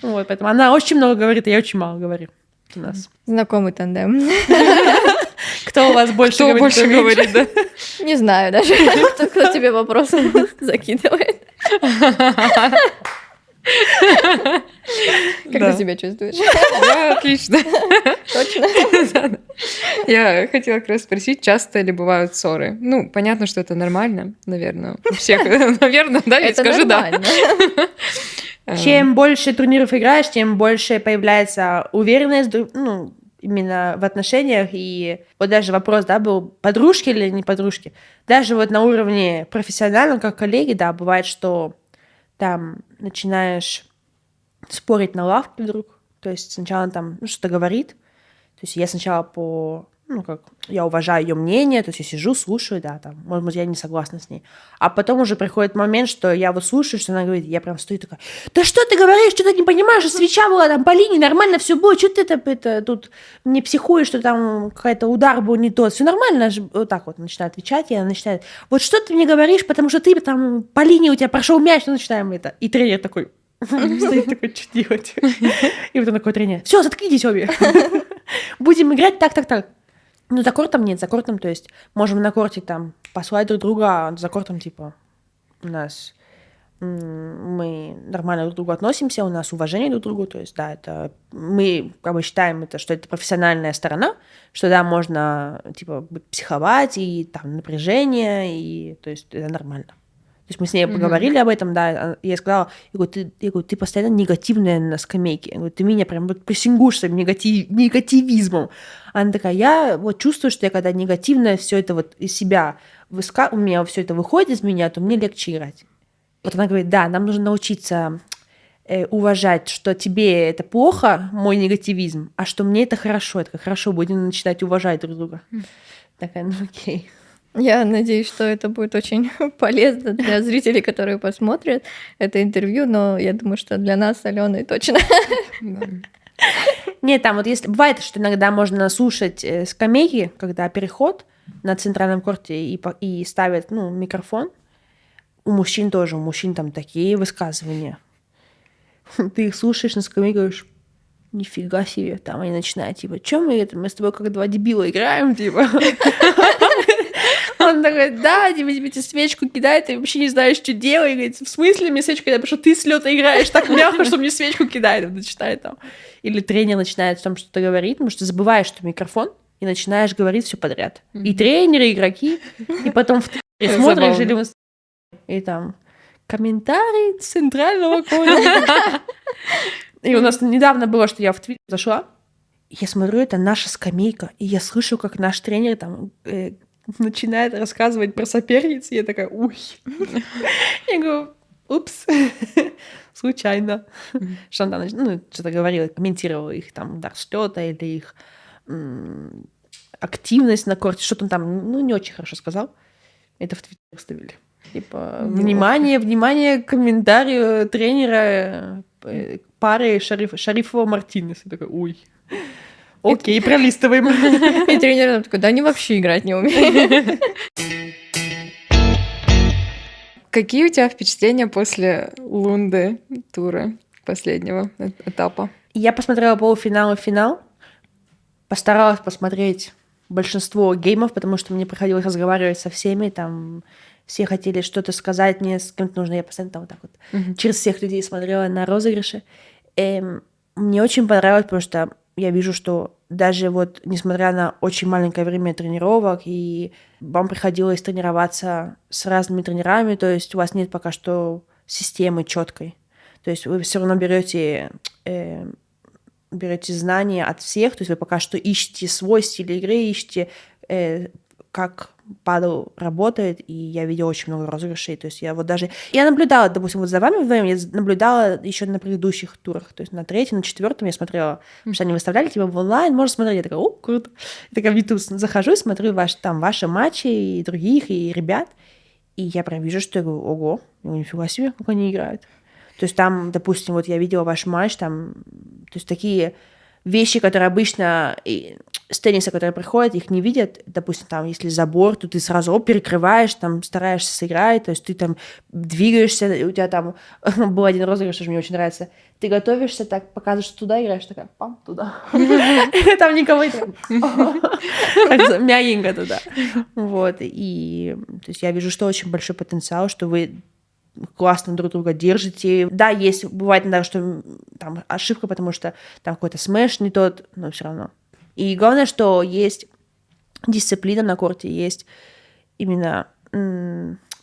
Вот, поэтому она очень много говорит, а я очень мало говорю у нас. Знакомый тандем. Кто у вас больше Кто больше говорит, да? Не знаю даже, кто тебе вопросы закидывает. Как ты себя чувствуешь? Я отлично. Точно? Я хотела как раз спросить, часто ли бывают ссоры? Ну, понятно, что это нормально, наверное. У всех, наверное, да? Я скажу да. Чем больше турниров играешь, тем больше появляется уверенность, ну, именно в отношениях. И вот даже вопрос, да, был, подружки или не подружки. Даже вот на уровне профессиональном, как коллеги, да, бывает, что там начинаешь спорить на лавке вдруг. То есть сначала там что-то говорит. То есть я сначала я уважаю ее мнение, то есть я сижу, слушаю, да, там, может быть, я не согласна с ней. А потом уже приходит момент, что я вот слушаю, что она говорит, я прям стою такая, да что ты говоришь, что ты не понимаешь, свеча была там по линии, нормально все было, что ты это тут не психуешь, что там какой-то удар был не тот, все нормально, вот так вот начинает отвечать, и она начинает, вот что ты мне говоришь, потому что ты там по линии у тебя прошел мяч, ну начинаем это. И тренер такой, стоит такой, что делать? И вот он такой тренер, все, заткнитесь обе, будем играть так. Ну, за кортом нет, за кортом, то есть можем на корте там послать друг друга, а за кортом, типа, у нас мы нормально друг к другу относимся, у нас уважение друг к другу, то есть, да, это мы как бы считаем это, что это профессиональная сторона, что, да, можно, типа, психовать, и там напряжение, и, то есть, это нормально. То есть мы с ней поговорили об этом, да, я сказала, я говорю, ты постоянно негативная на скамейке. Я говорю, ты меня прям вот прессингуешь своим негативизмом. Она такая, я вот чувствую, что я когда негативная, все это вот из себя, у меня все это выходит из меня, то мне легче играть. Вот она говорит, да, нам нужно научиться уважать, что тебе это плохо, мой негативизм, а что мне это хорошо. Я такая, хорошо, будем начинать уважать друг друга. Такая, ну окей. Я надеюсь, что это будет очень полезно для зрителей, которые посмотрят это интервью, но я думаю, что для нас с Аленой точно. Нет, там вот если бывает, что иногда можно слушать скамейки, когда переход на центральном корте и ставят, микрофон. У мужчин тоже, у мужчин там такие высказывания. Ты их слушаешь на скамейке, говоришь, нифига себе, там они начинают, типа, чё мы с тобой как два дебила играем, типа. Он такой, да, тебе свечку кидает, ты вообще не знаешь, что делать. И говорит, в смысле мне свечку кидает? Потому что ты с лёта играешь так мягко, что мне свечку кидает. Он начинает там. Или тренер начинает в том, что-то говорить, потому что забываешь, что микрофон, и начинаешь говорить все подряд. И тренеры, и игроки, и потом в Твиттере смотришь, или в и там комментарий центрального корта. И у нас недавно было, что я в Твиттер зашла, я смотрю, это наша скамейка, и я слышу, как наш тренер там начинает рассказывать про соперниц, и я такая, уй. Я говорю, упс, случайно. Что она что-то говорила, комментировала их там удар с лёта или их активность на корте, что-то он там, не очень хорошо сказал. Это в Твиттер вставили. Типа, внимание к комментарию тренера пары Шарипова-Мартинес. Я такая, ой. Окей, пролистываем. И тренер такой, да они вообще играть не умеют. Какие у тебя впечатления после Лунды тура последнего этапа? Я посмотрела полуфинал и финал. Постаралась посмотреть большинство геймов, потому что мне приходилось разговаривать со всеми. Там все хотели что-то сказать, мне с кем-то нужно. Я постоянно там вот так вот через всех людей смотрела на розыгрыши. Мне очень понравилось, потому что я вижу, что даже вот несмотря на очень маленькое время тренировок, и вам приходилось тренироваться с разными тренерами, то есть у вас нет пока что системы четкой. То есть вы все равно берете знания от всех, то есть вы пока что ищете свой стиль игры, ищете, как падл работает, и я видела очень много розыгрышей, то есть я наблюдала, допустим, вот за вами вдвоем, я наблюдала еще на предыдущих турах, то есть на третьем, на четвертом я смотрела, что они выставляли, типа в онлайн, можно смотреть, я такая, о, круто, я такая в YouTube захожу, смотрю ваши матчи и других, и ребят, и я прям вижу, что я говорю, ого, нифига себе, как они играют. То есть там, допустим, вот я видела ваш матч, там, то есть такие вещи, которые обычно с тенниса, которые приходят, их не видят. Допустим, там, если забор, то ты сразу перекрываешь, там, стараешься сыграть, то есть ты там двигаешься, у тебя там был один розыгрыш, что мне очень нравится. Ты готовишься, так показываешь, что туда играешь, такая, пам, туда. Там никого нет. Мягенько туда. Вот, и то есть я вижу, что очень большой потенциал, что вы классно друг друга держите. Да, есть, бывает иногда, что там ошибка, потому что там какой-то смеш не тот, но все равно. И главное, что есть дисциплина на корте, есть именно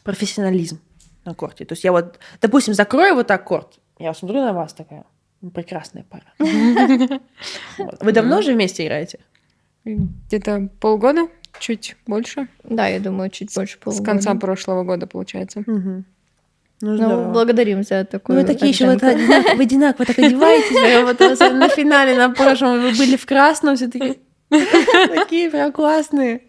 профессионализм на корте. То есть я вот, допустим, закрою вот так корт, я смотрю на вас такая, прекрасная пара. Вы давно уже вместе играете? Где-то полгода, чуть больше. Да, я думаю, чуть больше полугода. С конца прошлого года, получается. Ну, благодарим за такую вы такие еще вот одинаково так одеваетесь, вот на финале на прошлом вы были в красном, все такие прям классные.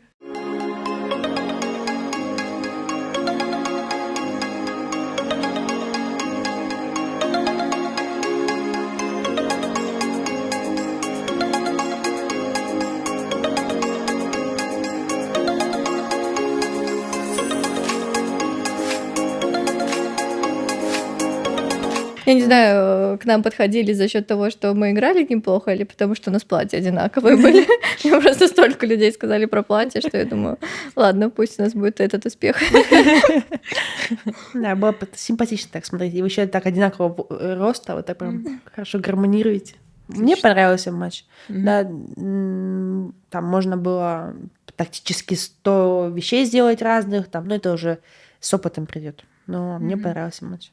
Я не знаю, к нам подходили за счет того, что мы играли неплохо, или потому что у нас платья одинаковые были. Мне просто столько людей сказали про платье, что я думаю, ладно, пусть у нас будет этот успех. Да, было симпатично так смотреть. И вы еще так одинакового роста, вот так прям хорошо гармонируете. Мне понравился матч. Да, там можно было тактически 100 вещей сделать разных, там, но это уже с опытом придет. Но мне понравился матч.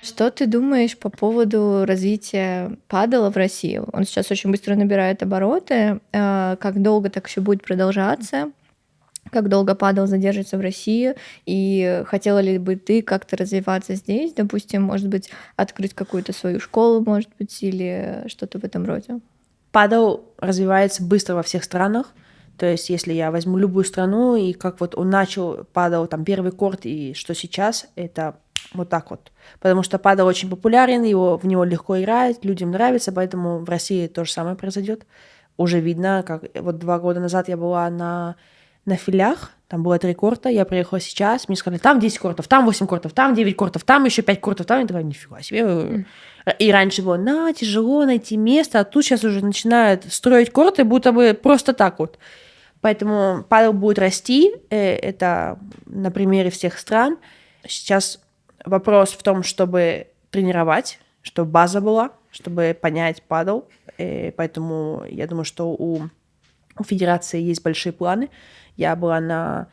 Что ты думаешь по поводу развития падела в России? Он сейчас очень быстро набирает обороты. Как долго так еще будет продолжаться? Как долго падел задержится в России? И хотела ли бы ты как-то развиваться здесь? Допустим, может быть, открыть какую-то свою школу, может быть, или что-то в этом роде? Падел развивается быстро во всех странах. То есть, если я возьму любую страну, и как вот он начал, падал там первый корт, и что сейчас, это вот так вот. Потому что падел очень популярен, в него легко играть, людям нравится, поэтому в России то же самое произойдет. Уже видно, как вот 2 года назад я была на филях, там было 3 корта, я приехала сейчас, мне сказали, там 10 кортов, там 8 кортов, там 9 кортов, там еще 5 кортов, там, я такая, нифига себе. И раньше было, тяжело найти место, а тут сейчас уже начинают строить корты, будто бы просто так вот. Поэтому падел будет расти, это на примере всех стран. Сейчас вопрос в том, чтобы тренировать, чтобы база была, чтобы понять падел. Поэтому я думаю, что у федерации есть большие планы. Я была на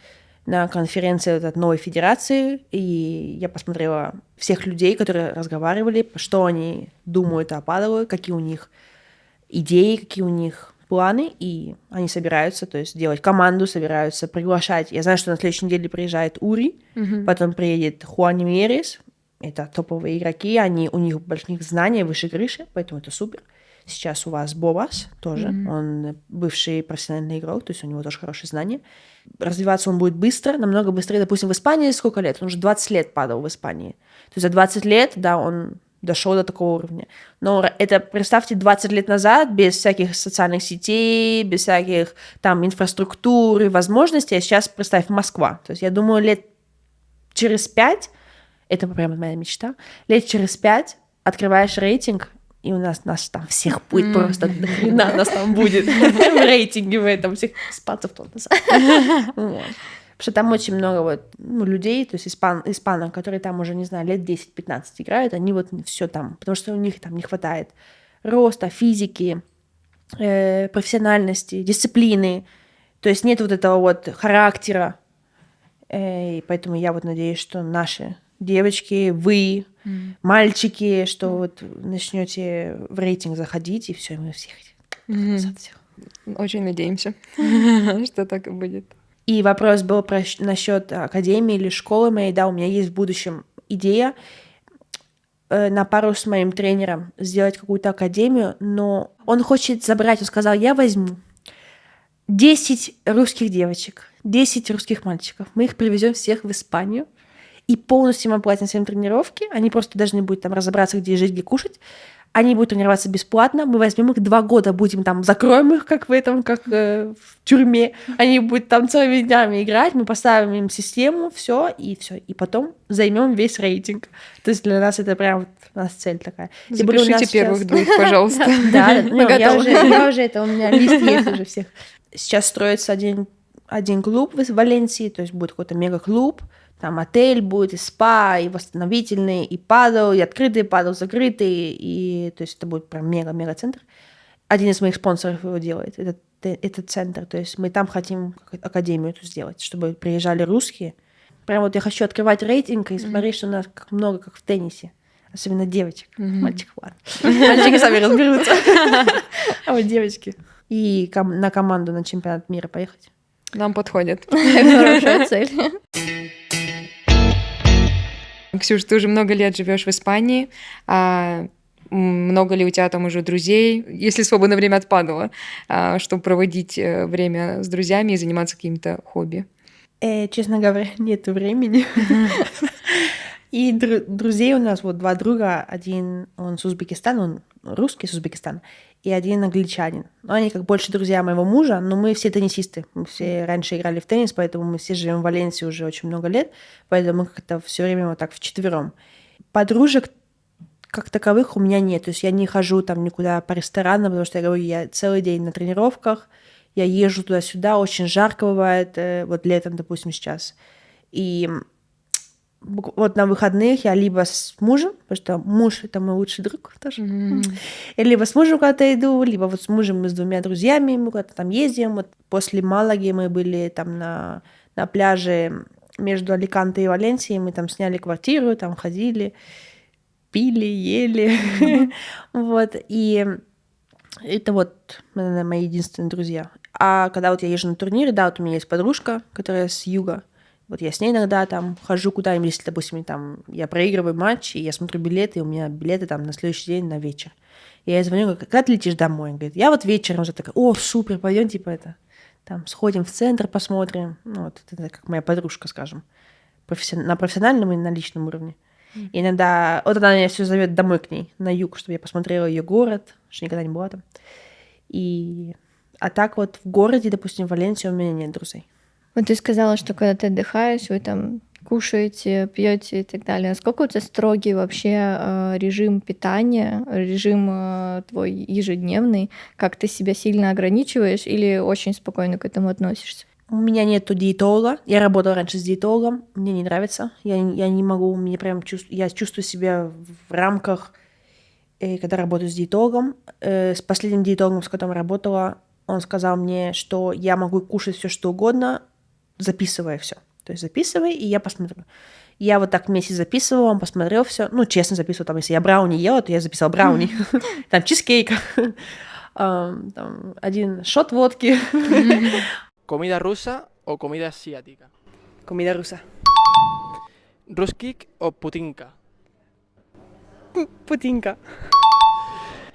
на конференции вот этой новой федерации, и я посмотрела всех людей, которые разговаривали, что они думают о паделе, какие у них идеи, какие у них планы, и они собираются, то есть делать команду, собираются приглашать. Я знаю, что на следующей неделе приезжает Ури, потом приедет Хуан Мьерес, это топовые игроки, у них больших знаний выше крыши, поэтому это супер. Сейчас у вас Бобас тоже, он бывший профессиональный игрок, то есть у него тоже хорошие знания. Развиваться он будет быстро, намного быстрее. Допустим, в Испании сколько лет? Он уже 20 лет падал в Испании. То есть за 20 лет, да, он дошел до такого уровня. Но это, представьте, 20 лет назад, без всяких социальных сетей, без всяких там инфраструктуры, возможностей, а сейчас, представь, Москва. То есть я думаю, лет через 5, это прямо моя мечта, лет через 5 открываешь рейтинг, и у нас там всех будет просто до хрена нас там будет в рейтинге в этом, всех испанцев тут. Потому что там очень много вот, людей, то есть испанок, которые там уже, не знаю, лет 10-15 играют, они вот все там, потому что у них там не хватает роста, физики, профессиональности, дисциплины, то есть нет вот этого вот характера, и поэтому я вот надеюсь, что наши девочки, вы, мальчики, что вот начнете в рейтинг заходить, и все, и мы всех. Очень надеемся, что так и будет. И вопрос был насчет академии или школы моей. Да, у меня есть в будущем идея на пару с моим тренером сделать какую-то академию, но он хочет забрать, он сказал, я возьму 10 русских девочек, 10 русских мальчиков, мы их привезем всех в Испанию, и полностью мы оплатим всем тренировки, они просто должны будут там разобраться, где жить, где кушать, они будут тренироваться бесплатно, мы возьмем их 2 года, будем там, закроем их, как в тюрьме, они будут там целыми днями играть, мы поставим им систему, все, и потом займем весь рейтинг. То есть для нас это прям у нас цель такая. Запишите первых 2, пожалуйста. Да, я уже это, у меня лист есть уже всех. Сейчас строится один клуб в Валенсии, то есть будет какой-то мега-клуб, там отель будет, и спа, и восстановительный, и падл, и открытый падл, закрытый, и то есть это будет прям мега-мега центр. Один из моих спонсоров его делает, этот центр, то есть мы там хотим академию эту сделать, чтобы приезжали русские. Прям вот я хочу открывать рейтинг и смотреть, что у нас как много, как в теннисе. Особенно девочек. Мальчиков, ладно. Мальчики сами разберутся. А вот девочки. И на команду на чемпионат мира поехать. Нам подходит. Хорошая цель. Ксюш, ты уже много лет живешь в Испании. Много ли у тебя там уже друзей, если свободное время отпадало, чтобы проводить время с друзьями и заниматься какими-то хобби? Честно говоря, нет времени. И друзей у нас вот 2 друга. Один, он с Узбекистана, он русский с Узбекистана, и один англичанин. Но они как больше друзья моего мужа, но мы все теннисисты. Мы все раньше играли в теннис, поэтому мы все живем в Валенсии уже очень много лет, поэтому мы как-то все время вот так вчетвером. Подружек как таковых у меня нет. То есть я не хожу там никуда по ресторанам, потому что я говорю, я целый день на тренировках, я езжу туда-сюда, очень жарко бывает, вот летом, допустим, сейчас. И вот на выходных я либо с мужем, потому что муж — это мой лучший друг тоже, я либо с мужем куда-то иду, либо вот с мужем мы с 2 друзьями, мы куда-то там ездим. Вот после Малаги мы были там на пляже между Аликанте и Валенсией, мы там сняли квартиру, там ходили, пили, ели. Вот, и это вот, наверное, мои единственные друзья. А когда вот я езжу на турниры, да, вот у меня есть подружка, которая с юга. Вот я с ней иногда там хожу куда-нибудь, если, допустим, там я проигрываю матч, и я смотрю билеты, и у меня билеты там на следующий день на вечер. И я ей звоню, говорю, когда ты летишь домой? Она говорит, я вот вечером уже такая, о, супер, пойдем, типа это, там, сходим в центр, посмотрим. Ну, вот это как моя подружка, скажем, на профессиональном и на личном уровне. И иногда, вот она меня все зовет домой к ней, на юг, чтобы я посмотрела ее город, что никогда не была там. А так вот в городе, допустим, в Валенсии у меня нет друзей. Вот ты сказала, что когда ты отдыхаешь, вы там кушаете, пьете и так далее. Насколько у тебя строгий вообще режим питания, режим твой ежедневный? Как ты себя сильно ограничиваешь или очень спокойно к этому относишься? У меня нету диетолога. Я работала раньше с диетологом. Мне не нравится. Я не могу, я чувствую себя в рамках, когда работаю с диетологом. С последним диетологом, с которым работала, он сказал мне, что я могу кушать все что угодно, записывая все. То есть записывай, и я посмотрю. Я вот так месяц записывала, он посмотрел все. Ну, честно записывала, там, если я брауни ела, то я записала брауни. Там чизкейк, там 1 шот водки. ¿Comida rusa o comida asiática? Комида руса. ¿Ruskik o putinka? Путинка.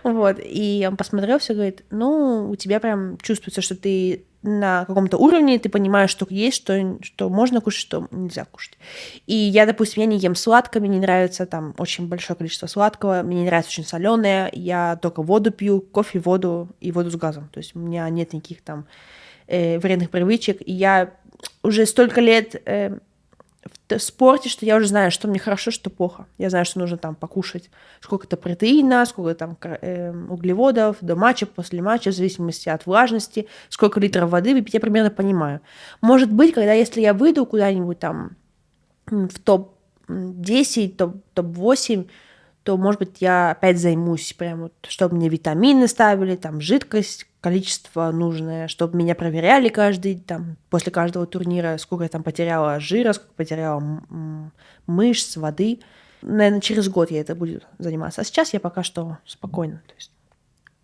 Вот, и он посмотрел все, говорит, ну, у тебя прям чувствуется, что ты на каком-то уровне, ты понимаешь, что есть, что можно кушать, что нельзя кушать. И я, допустим, я не ем сладкое, мне не нравится там очень большое количество сладкого, мне не нравится очень соленое, я только воду пью, кофе, воду и воду с газом. То есть у меня нет никаких там вредных привычек, и я уже столько лет в спорте, что я уже знаю, что мне хорошо, что плохо. Я знаю, что нужно там покушать сколько-то протеина, сколько там углеводов до матча, после матча, в зависимости от влажности, сколько литров воды выпить, я примерно понимаю. Может быть, если я выйду куда-нибудь там в топ-10, топ-8, то, может быть, я опять займусь прям вот, чтобы мне витамины ставили, там, жидкость, количество нужное, чтобы меня проверяли после каждого турнира, сколько я там потеряла жира, сколько потеряла мышц, воды. Наверное, через год я это буду заниматься. А сейчас я пока что спокойно. То есть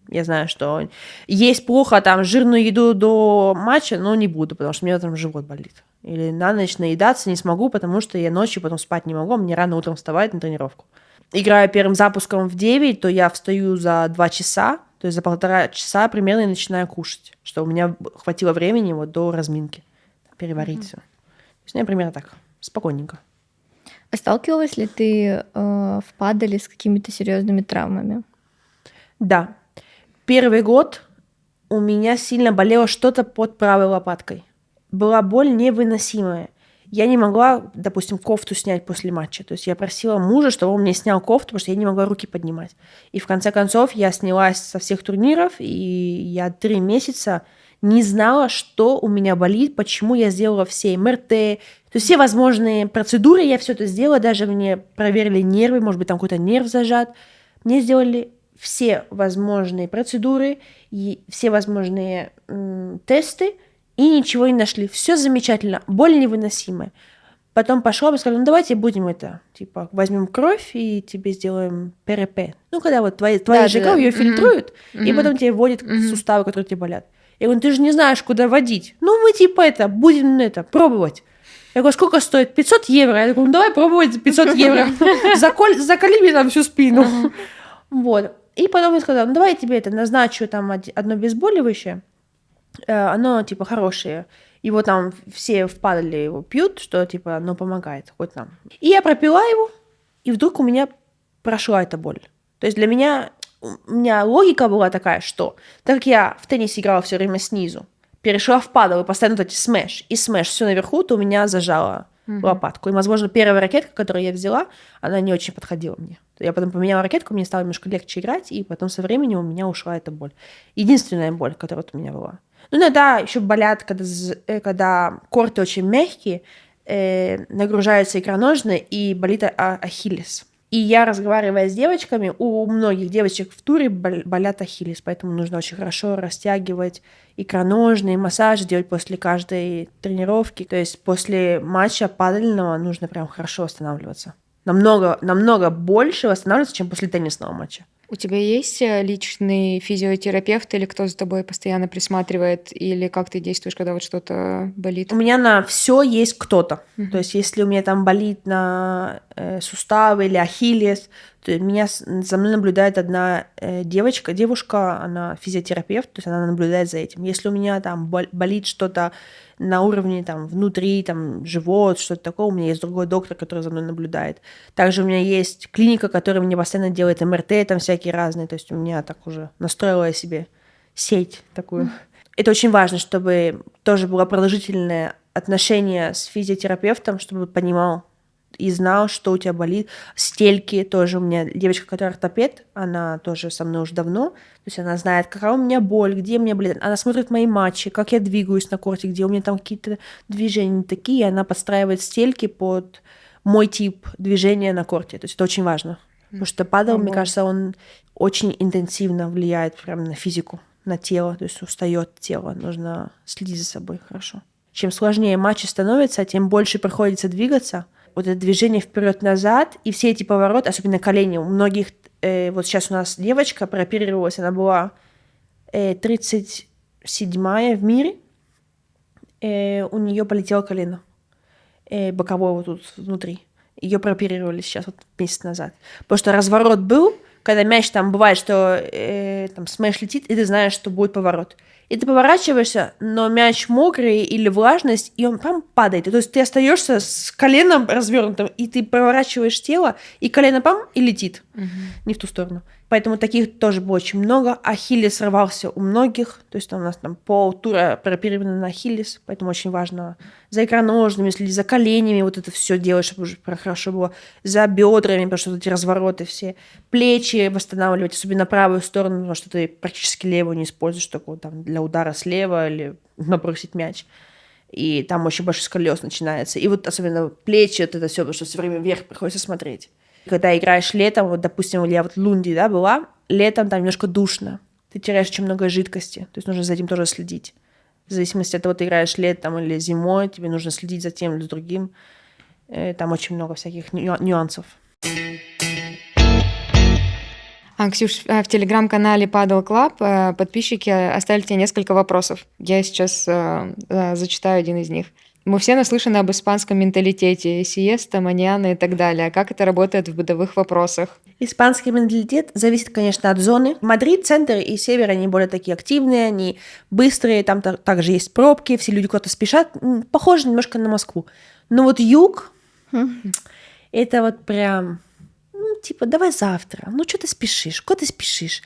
я знаю, что есть плохо там жирную еду до матча, но не буду, потому что у меня там живот болит. Или на ночь наедаться не смогу, потому что я ночью потом спать не могу, мне рано утром вставать на тренировку. Играю первым запуском в 9, то я встаю за 2 часа, то есть за 1,5 часа примерно и начинаю кушать, чтобы у меня хватило времени вот до разминки переварить все. То есть у меня примерно так, спокойненько. А сталкивалась ли ты в паделе с какими-то серьезными травмами? Да. Первый год у меня сильно болело что-то под правой лопаткой. Была боль невыносимая. Я не могла, допустим, кофту снять после матча. То есть я просила мужа, чтобы он мне снял кофту, потому что я не могла руки поднимать. И в конце концов я снялась со всех турниров, и я 3 месяца не знала, что у меня болит, почему я сделала все МРТ, то есть все возможные процедуры, я все это сделала, даже мне проверили нервы, может быть, там какой-то нерв зажат. Мне сделали все возможные процедуры и все возможные тесты, и ничего не нашли. Все замечательно, боль невыносимая. Потом пошла, сказала, ну давайте будем возьмем кровь и тебе сделаем ПРП. Ну, когда вот твоя же кровь, ее фильтруют, и потом тебе вводят суставы, которые тебе болят. Я говорю, ты же не знаешь, куда водить. Ну, мы будем пробовать. Я говорю, сколько стоит? 500 евро. Я говорю, ну давай пробовать за 500 евро. Закали мне там всю спину. Вот. И потом я сказала, ну давай я тебе назначу там одно обезболивающее. Оно, хорошее. Его там все в паделе его пьют, что, оно помогает, хоть нам. И я пропила его, и вдруг у меня прошла эта боль. То есть у меня логика была такая, что так как я в теннисе играла все время снизу, перешла в падел и постоянно вот эти смеш, все наверху, то у меня зажало лопатку. И, возможно, первая ракетка, которую я взяла, она не очень подходила мне. Я потом поменяла ракетку, мне стало немножко легче играть, и потом со временем у меня ушла эта боль. Единственная боль, которая у меня была. Ну, иногда еще болят, когда корты очень мягкие, нагружаются икроножные, и болит ахиллес. И я, разговаривая с девочками, у многих девочек в туре болят ахиллес, поэтому нужно очень хорошо растягивать икроножные, массажи делать после каждой тренировки. То есть после матча падельного нужно прям хорошо восстанавливаться. Намного больше восстанавливаться, чем после теннисного матча. У тебя есть личный физиотерапевт или кто за тобой постоянно присматривает? Или как ты действуешь, когда вот что-то болит? У меня на все есть кто-то. То есть если у меня там болит на суставы или ахиллес, то за мной наблюдает одна девушка, она физиотерапевт, то есть она наблюдает за этим. Если у меня там болит что-то на уровне там внутри, там живот, что-то такое, у меня есть другой доктор, который за мной наблюдает. Также у меня есть клиника, которая мне постоянно делает МРТ, там всякие разные, то есть у меня так уже настроила я себе сеть такую. Это очень важно, чтобы тоже было продолжительное отношение с физиотерапевтом, чтобы понимал и знал, что у тебя болит. Стельки тоже у меня девочка, которая ортопед, она тоже со мной уже давно, то есть она знает, какая у меня боль, где мне болит. Она смотрит мои матчи, как я двигаюсь на корте, где у меня там какие-то движения такие, и она подстраивает стельки под мой тип движения на корте. То есть это очень важно. Потому что падел, мне кажется, он очень интенсивно влияет прямо на физику, на тело, то есть устает тело, нужно следить за собой хорошо. чем сложнее матчи становятся, тем больше приходится двигаться. Вот это движение вперед-назад и все эти повороты, особенно колени. У многих, вот сейчас у нас девочка прооперировалась, она была 37-я в мире, у нее полетело колено, боковое вот тут внутри. Ее прооперировали сейчас, вот месяц назад. Потому что разворот был, когда мяч там бывает, что там смэш летит, и ты знаешь, что будет поворот. И ты поворачиваешься, но мяч мокрый или влажность, и он прям падает. То есть ты остаешься с коленом развернутым, и ты поворачиваешь тело, и колено пам, и летит. Не в ту сторону. Поэтому таких тоже было очень много. Ахиллес срывался у многих. То есть у нас там полтура прооперированы на ахиллес. Поэтому очень важно за икроножными следить, за коленями вот это все делать, чтобы уже хорошо было. За бедрами, потому что вот эти развороты все. Плечи восстанавливать, особенно правую сторону, потому что ты практически левую не используешь, только вот там для удара слева или набросить мяч. И там очень большой сколиоз начинается. И вот особенно плечи, вот это все, потому что все время вверх приходится смотреть. Когда играешь летом, вот, допустим, я вот в Лунде, да, была, летом там немножко душно, ты теряешь очень много жидкости, то есть нужно за этим тоже следить. В зависимости от того, ты играешь летом или зимой, тебе нужно следить за тем или за другим. Там очень много всяких нюансов. Ксюш, в телеграм-канале Paddle Club подписчики оставили тебе несколько вопросов. Я сейчас зачитаю один из них. Мы все наслышаны об испанском менталитете, сиеста, маньяна и так далее. Как это работает в бытовых вопросах? Испанский менталитет зависит, конечно, от зоны. Мадрид, центр и север, они более такие активные, они быстрые, там также есть пробки, все люди куда-то спешат. Похоже немножко на Москву. Но вот юг, это вот прям, типа, давай завтра. Что ты спешишь? Куда ты спешишь?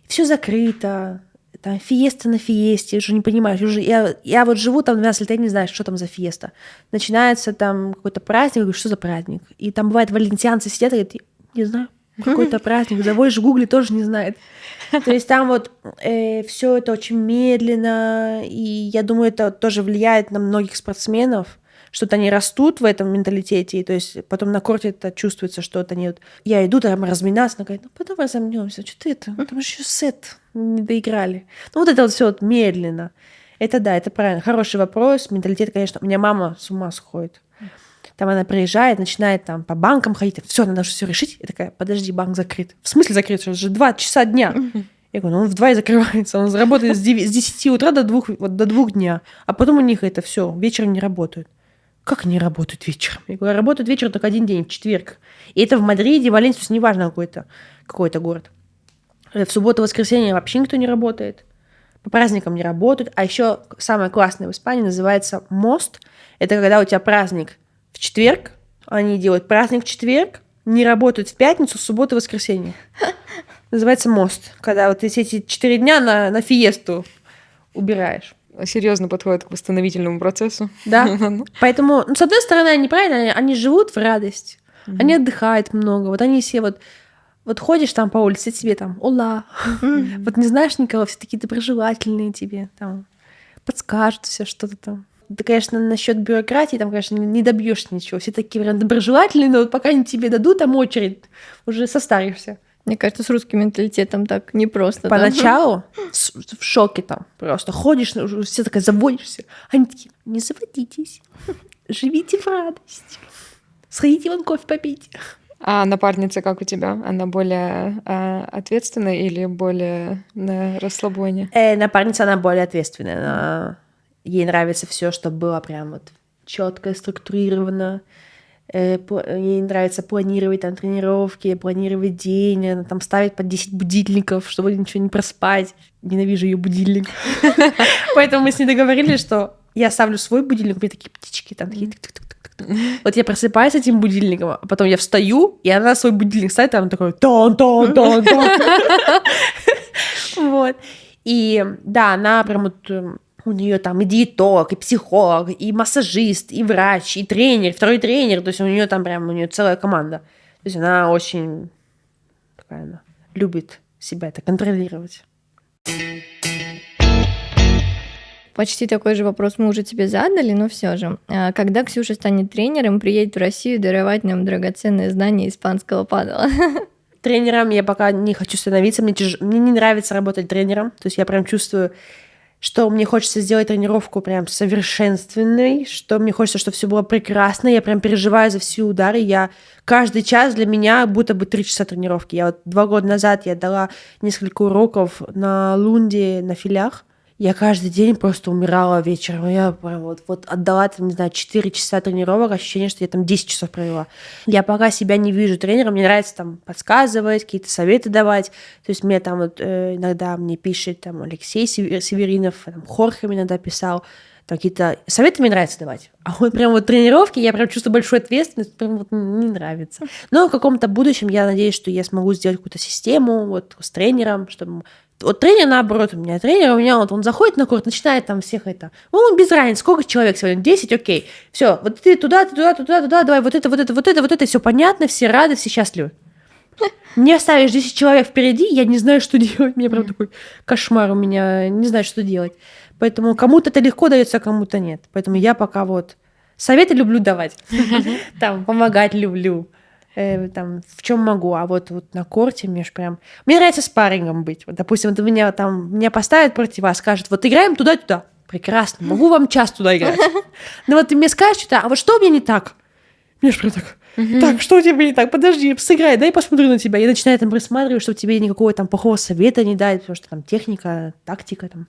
Все закрыто. Там фиеста на фиесте, уже не понимаешь. Уже я вот живу там 12 лет, я не знаю, что там за фиеста. Начинается там какой-то праздник, я говорю, что за праздник? И там бывает валентианцы сидят и говорят, не знаю, какой-то праздник. Заводишь в гугле, тоже не знает. То есть там вот все это очень медленно, и я думаю, это тоже влияет на многих спортсменов, что-то они растут в этом менталитете, и то есть потом на корте это чувствуется, что вот они вот... Я иду там разминаться, она говорит, потом разомнёмся, что ты это? Там еще сет не доиграли. Вот это вот все вот медленно. Это да, это правильно. Хороший вопрос. Менталитет, конечно, у меня мама с ума сходит. Там она приезжает, начинает там по банкам ходить, все, надо все решить. Я такая, подожди, банк закрыт. В смысле закрыт? Что уже 2 часа дня. Я говорю, он в 2 и закрывается, он работает с 10 утра до 2 дня. А потом у них это все, вечером не работают. Как они работают вечером? Я говорю, работают вечером только один день, в четверг. И это в Мадриде, Валенсии, неважно какой-то город. В субботу-воскресенье вообще никто не работает. По праздникам не работают. А еще самое классное в Испании называется мост. Это когда у тебя праздник в четверг, они делают праздник в четверг, не работают в пятницу, в субботу и воскресенье. Называется мост. Когда вот эти 4 дня на фиесту убираешь. Серьезно подходит к восстановительному процессу. Да. Поэтому, с одной стороны, они правильно, они живут в радость, они отдыхают много. Вот они все вот ходишь там по улице, тебе там «Ола». Вот не знаешь никого, все такие доброжелательные тебе, там подскажут все что-то там. Ты, конечно, насчет бюрократии, там, конечно, не добьешься ничего. Все такие прям доброжелательные, но вот пока они тебе дадут там очередь, уже состаришься. Мне кажется, с русским менталитетом так непросто. Поначалу в шоке там просто ходишь, уже все такая заводишься. Они такие, не заводитесь, живите в радости, сходите вон кофе попить. А напарница как у тебя? Она более ответственная или более на расслабоне? Напарница, она более ответственная. Ей нравится все, чтобы было прям вот четко, структурировано. Ей нравится планировать там тренировки, планировать день, она там ставит по 10 будильников, чтобы ничего не проспать. Ненавижу ее будильник. Поэтому мы с ней договорились, что я ставлю свой будильник, у меня такие птички там такие. Вот я просыпаюсь с этим будильником, а потом я встаю, и она свой будильник ставит, и она такой тон-тон-тон-тон. Вот. И да, она прям вот... У нее там и диетолог, и психолог, и массажист, и врач, и тренер, второй тренер. То есть у нее там прям целая команда. То есть она очень такая, она любит себя это контролировать. Почти такой же вопрос мы уже тебе задали, но все же. Когда Ксюша станет тренером, приедет в Россию даровать нам драгоценные знания испанского падала? Тренером я пока не хочу становиться. Мне не нравится работать тренером. То есть я прям чувствую, что мне хочется сделать тренировку прям совершенственной, что мне хочется, чтобы все было прекрасно. Я прям переживаю за все удары. Каждый час для меня будто бы 3 часа тренировки. 2 года назад я дала несколько уроков на Лунде, на филях. Я каждый день просто умирала вечером. Я прям вот отдала, там, не знаю, 4 часа тренировок, ощущение, что я там 10 часов провела. Я пока себя не вижу тренером, мне нравится там подсказывать, какие-то советы давать. То есть мне там иногда мне пишет там Алексей Северинов, там Хорхе мне иногда писал. Там какие-то советы мне нравится давать. А вот прям вот тренировки, я прям чувствую большую ответственность, прям вот не нравится. Но в каком-то будущем я надеюсь, что я смогу сделать какую-то систему вот с тренером, чтобы... Вот тренер, наоборот, у меня вот он заходит на корт, начинает там всех это... Ну, без разницы, сколько человек сегодня? 10, окей. Все, вот ты туда, давай вот это, все понятно, все рады, все счастливы. Мне оставишь 10 человек впереди, я не знаю, что делать. Мне прям такой кошмар у меня, не знаю, что делать. Поэтому кому-то это легко дается, а кому-то нет. Поэтому я пока вот советы люблю давать. Там, помогать люблю. Там, в чем могу, а вот на корте мне ж прям... Мне нравится спаррингом быть. Вот, допустим, вот меня поставят против вас, скажут, вот играем туда-туда. Прекрасно, могу вам час туда играть. Но вот ты мне скажешь что-то, а вот что у меня не так? Мне ж прям так, так, что у тебя не так? Подожди, сыграй, дай посмотрю на тебя. Я начинаю там присматривать, чтобы тебе никакого там плохого совета не дать, потому что там техника, тактика там.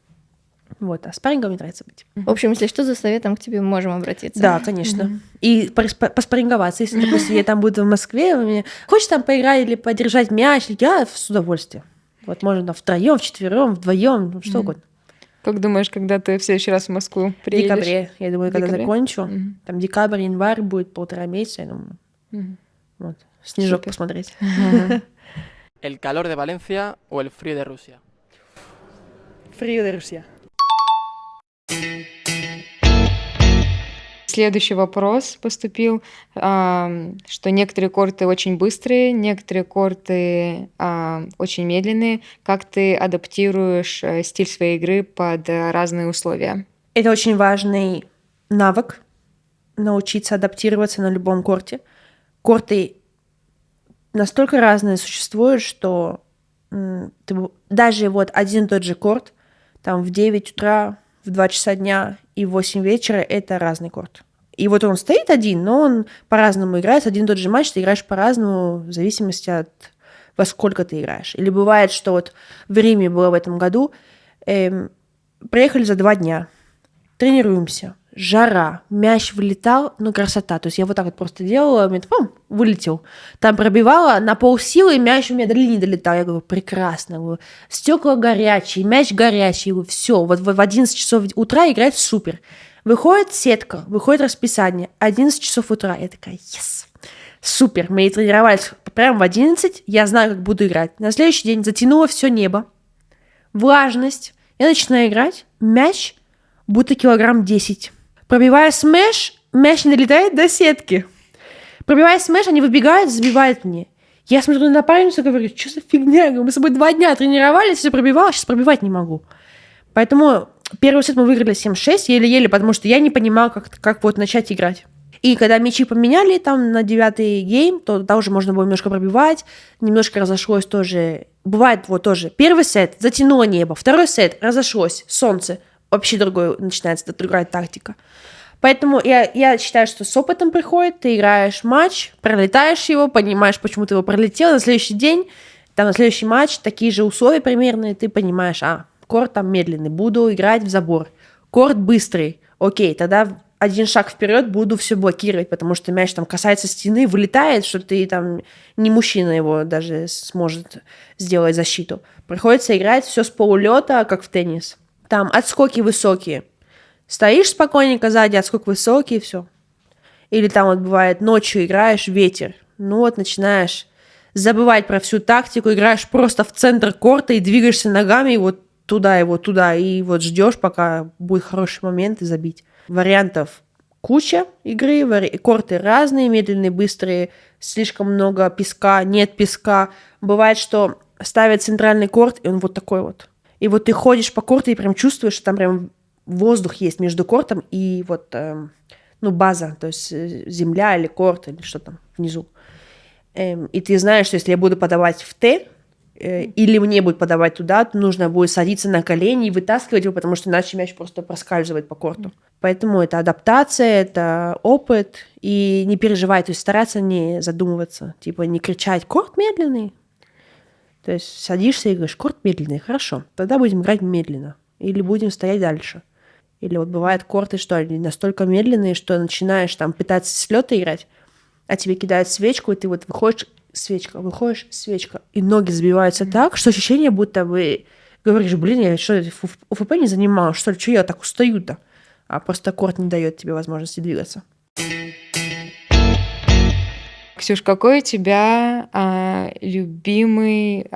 Вот, а спаррингом мне нравится быть. В общем, если что, за советом к тебе можем обратиться. Да, конечно. И поспарринговаться. Если, допустим, я там буду в Москве, мне хочешь там поиграть или подержать мяч, я с удовольствием. Вот можно втроем, вчетвером, вдвоем, что угодно. Как думаешь, когда ты в следующий раз в Москву приедешь? В декабре. Я думаю, когда закончу. Там декабрь, январь будет 1,5 месяца, я думаю. Вот. Снежок посмотреть. ¿El calor de Valencia o el frío de Rusia? Frío de Rusia. Следующий вопрос поступил, что некоторые корты очень быстрые, некоторые корты очень медленные. Как ты адаптируешь стиль своей игры под разные условия? Это очень важный навык, научиться адаптироваться на любом корте. Корты настолько разные существуют, что даже вот один и тот же корт, там в 9 утра, в 2 часа дня и в 8 вечера — это разный корт. И вот он стоит один, но он по-разному играет. Один и тот же матч ты играешь по-разному в зависимости от во сколько ты играешь. Или бывает, что вот в Риме было в этом году, приехали за 2 дня, тренируемся, жара, мяч вылетал, ну красота. То есть я вот так вот просто делала, вылетел. Там пробивала на полсилы, мяч у меня не долетал. Я говорю, прекрасно. Говорю, стекла горячие, мяч горячий. Все, вот в 11 часов утра играть супер. Выходит сетка, выходит расписание. 11 часов утра. Я такая, yes, супер. Мы и тренировались прямо в 11. Я знаю, как буду играть. На следующий день затянуло все небо. Влажность. Я начинаю играть. Мяч будто килограмм 10. Пробивая смеш, мяч не долетает до сетки. Пробивая смеш, они выбегают, забивают мне. Я смотрю на напарницу и говорю, что за фигня? Я говорю, мы с тобой 2 дня тренировались, все пробивала, сейчас пробивать не могу. Поэтому первый сет мы выиграли 7-6, еле-еле, потому что я не понимала, как вот начать играть. И когда мячи поменяли там на 9-й гейм, то тогда уже можно было немножко пробивать, немножко разошлось тоже. Бывает вот тоже. Первый сет затянуло небо, второй сет разошлось, солнце. Вообще начинается другая тактика. Поэтому я считаю, что с опытом приходит, ты играешь матч, пролетаешь его, понимаешь, почему ты его пролетел, на следующий день, там на следующий матч такие же условия примерно, и ты понимаешь, корт там медленный, буду играть в забор. Корт быстрый, окей, тогда один шаг вперед буду все блокировать, потому что мяч там касается стены, вылетает, что ты там не мужчина его даже сможет сделать защиту. Приходится играть все с полулета, как в теннис. Там отскоки высокие. Стоишь спокойненько сзади, отскок высокий, все. Или там вот бывает ночью играешь, ветер. Ну вот начинаешь забывать про всю тактику, играешь просто в центр корта и двигаешься ногами и вот туда, и вот ждешь, пока будет хороший момент и забить. Вариантов куча игры, корты разные, медленные, быстрые, слишком много песка, нет песка. Бывает, что ставят центральный корт, и он вот такой вот. И вот ты ходишь по корту и прям чувствуешь, что там прям воздух есть между кортом и вот, база, то есть земля или корт, или что там внизу. И ты знаешь, что если я буду подавать в Т, или мне будет подавать туда, нужно будет садиться на колени и вытаскивать его, потому что иначе мяч просто проскальзывает по корту. Поэтому это адаптация, это опыт, и не переживай, то есть стараться не задумываться, типа не кричать «корт медленный». То есть садишься и говоришь «корт медленный, хорошо, тогда будем играть медленно, или будем стоять дальше». Или вот бывает корты, что они настолько медленные, что начинаешь там пытаться с лёта играть, а тебе кидают свечку, и ты вот выходишь, свечка, и ноги сбиваются так, что ощущение, будто бы говоришь, блин, я что, УФП не занимал, что ли, что я так устаю-то? А просто корт не дает тебе возможности двигаться. Ксюш, какой у тебя любимое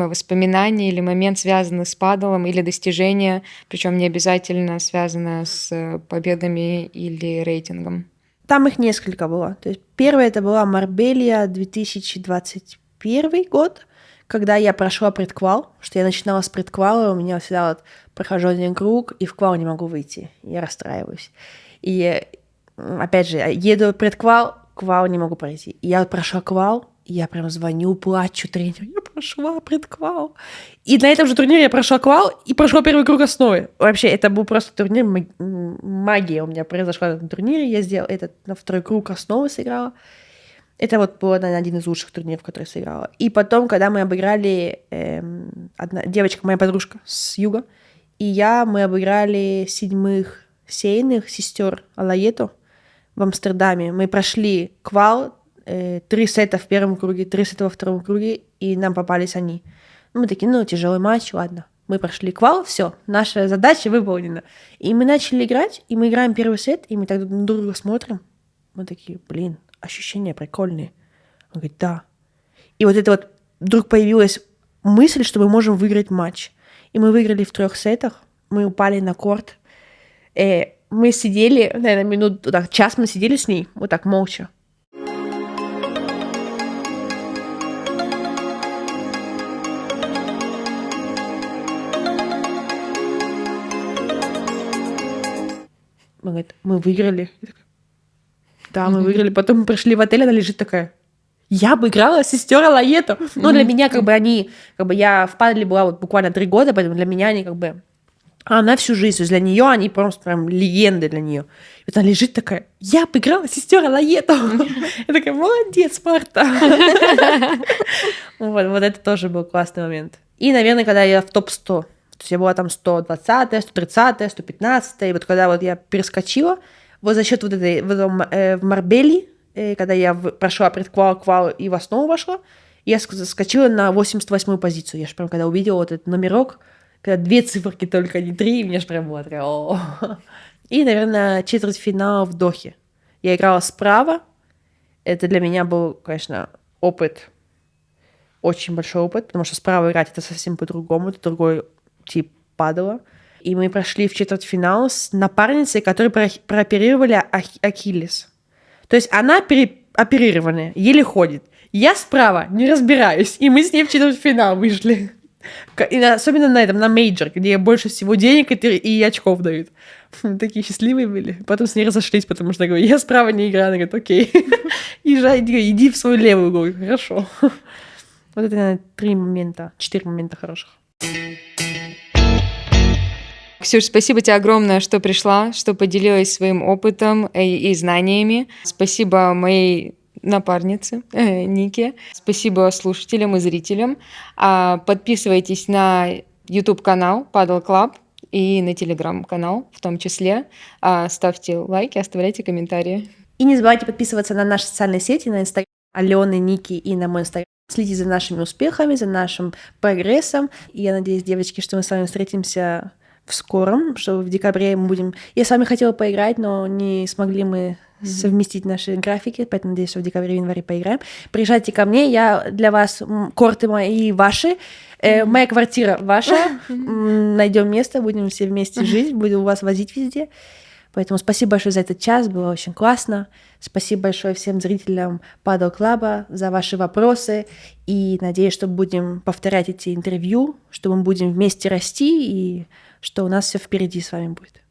воспоминание или момент, связанный с падлом, или достижение, причем не обязательно связанное с победами или рейтингом? Там их несколько было. То есть первое это была Марбелья 2021 год, когда я прошла предквал, что я начинала с предквала, у меня всегда вот прохожу один круг, и в квал не могу выйти, я расстраиваюсь. И опять же, еду в предквал, квал не могу пройти. И я вот прошла квал, и я прям звоню, плачу тренеру, я прошла предквал. И на этом же турнире я прошла квал и прошла первый круг основы. Вообще, это был просто турнир, магия у меня произошла на этом турнире. Я сделала этот, на второй круг основы сыграла. Это вот был, наверное, один из лучших турниров, который я сыграла. И потом, когда мы обыграли одна девочка, моя подружка с юга, мы обыграли 7 сейных сестер Алаету в Амстердаме. Мы прошли квал, 3 сета в первом круге, 3 сета во втором круге, и нам попались они. Мы такие, тяжелый матч, ладно. Мы прошли квал, все, наша задача выполнена. И мы начали играть, и мы играем первый сет, и мы так друг на друга смотрим. Мы такие, блин, ощущения прикольные. Он говорит, да. И вот это вот вдруг появилась мысль, что мы можем выиграть матч. И мы выиграли в 3 сетах, мы упали на корт. Мы сидели, наверное, час мы сидели с ней, вот так молча. Она говорит, мы выиграли. Да, мы выиграли. Потом мы пришли в отель, она лежит такая, я обыграла сестер Алаету. Для меня я в падле была вот буквально 3 года, поэтому для меня они она всю жизнь, то есть для нее они просто прям легенды для нее. И вот она лежит такая, я обыграла сестер Алаету. Я такая, молодец, Марта. Вот это тоже был классный момент. И, наверное, когда я в топ-100, то есть я была там 120-я, 130-я, 115-я, и вот когда вот я перескочила, вот за счет вот этой в Марбелье, когда я прошла предквал, квал и в основу вошла, я скочила на 88-ю позицию. Я же прям когда увидела вот этот номерок, когда 2 циферки только, не 3, и мне же прям было такая, о. И, наверное, четвертьфинал в Дохе. Я играла справа. Это для меня был, конечно, опыт, очень большой опыт, потому что справа играть это совсем по-другому, это другой тип падала. И мы прошли в четвертьфинал с напарницей, которой прооперировали Ахиллес. То есть она оперированная, еле ходит. Я справа не разбираюсь, и мы с ней в четвертьфинал вышли. И особенно на мейджор, где больше всего денег и очков дают. Такие счастливые были. Потом с ней разошлись, потому что я говорю, я справа не играю. Она говорит, окей, иди в свою левую. Говорю, хорошо. Вот это, наверное, 4 момента хороших. Ксюш, спасибо тебе огромное, что пришла, что поделилась своим опытом и знаниями. Спасибо моей напарнице Нике. Спасибо слушателям и зрителям. Подписывайтесь на YouTube-канал Paddle Club и на Telegram-канал в том числе. Ставьте лайки, оставляйте комментарии. И не забывайте подписываться на наши социальные сети, на Инстаграм Алены, Ники и на мой Инстаграм. Следите за нашими успехами, за нашим прогрессом. И я надеюсь, девочки, что мы с вами встретимся в скором, что в декабре мы будем... Я с вами хотела поиграть, но не смогли мы совместить наши графики, поэтому надеюсь, что в декабре-январе поиграем. Приезжайте ко мне, я для вас, корты мои ваши, моя квартира ваша, найдем место, будем все вместе жить, буду вас возить везде. Поэтому спасибо большое за этот час, было очень классно. Спасибо большое всем зрителям Paddle Club за ваши вопросы. И надеюсь, что будем повторять эти интервью, что мы будем вместе расти и что у нас все впереди с вами будет.